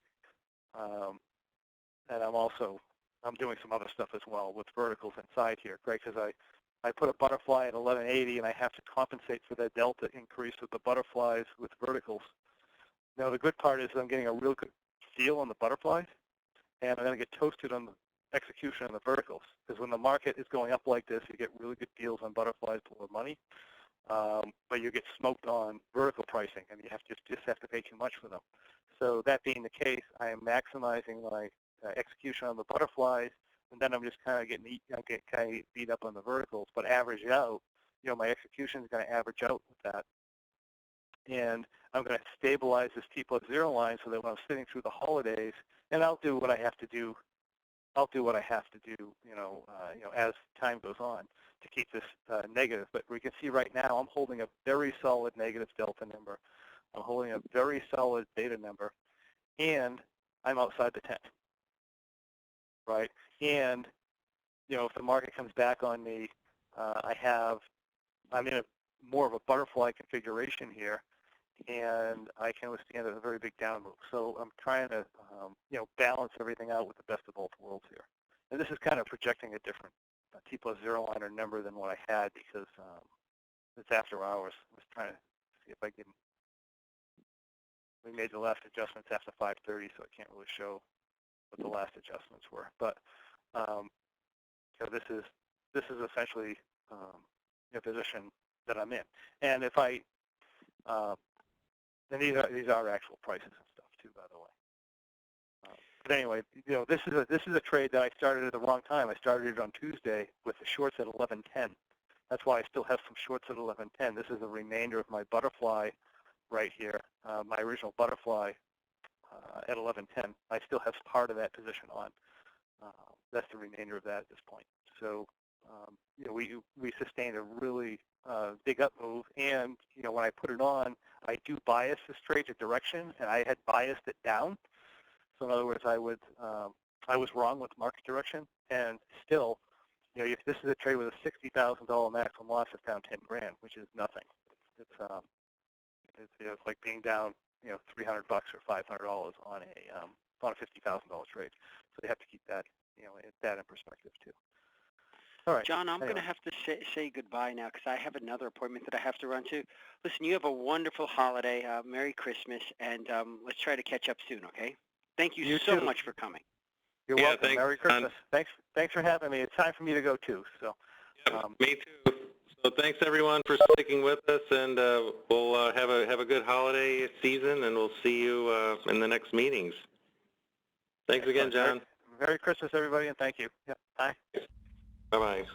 and I'm doing some other stuff as well with verticals inside here, right? Because I put a butterfly at 1180, and I have to compensate for that delta increase with the butterflies with verticals. Now the good part is I'm getting a real good feel on the butterflies, and I'm going to get toasted on the execution on the verticals. Because when the market is going up like this, you get really good deals on butterflies below money, but you get smoked on vertical pricing, and you just have to pay too much for them. So that being the case, I am maximizing my execution on the butterflies, and then I'm just kind of getting beat up on the verticals. But average out, my execution is going to average out with that, and I'm going to stabilize this T+0 line so that when I'm sitting through the holidays, and I'll do what I have to do. I'll do what I have to do, as time goes on to keep this negative. But we can see right now I'm holding a very solid negative delta number. I'm holding a very solid beta number, and I'm outside the 10, right? And, if the market comes back on me, I'm in a more of a butterfly configuration here, and I can withstand a very big down move. So I'm trying to, balance everything out with the best of both worlds here. And this is kind of projecting a different T+0 line or number than what I had because it's after hours. I was trying to see if I can we made the last adjustments after 5:30, so I can't really show what the last adjustments were. But this is essentially the position that I'm in. And if I and these are actual prices and stuff too, by the way. But anyway, this is a trade that I started at the wrong time. I started it on Tuesday with the shorts at 11:10. That's why I still have some shorts at 11:10. This is the remainder of my butterfly right here, my original butterfly at 11:10. I still have part of that position on. That's the remainder of that at this point. So we sustained a really big up move, and when I put it on, I do bias this trade to direction, and I had biased it down. So in other words, I was wrong with market direction, and still, if this is a trade with a $60,000 maximum loss, it's down 10 grand, which is nothing. It's like being down $300 or $500 on a $50,000 trade. So they have to keep that that in perspective too. All right, John, I'm going to have to say goodbye now because I have another appointment that I have to run to. Listen, you have a wonderful holiday. Merry Christmas, and let's try to catch up soon, okay? Thank you so much for coming. You're welcome. Thanks, Merry Christmas. Thanks for having me. It's time for me to go too. So. Me too. So thanks everyone for sticking with us, and we'll have a good holiday season, and we'll see you in the next meetings. Thanks again, John. Merry Christmas, everybody, and thank you. Yep. Bye. Bye-bye.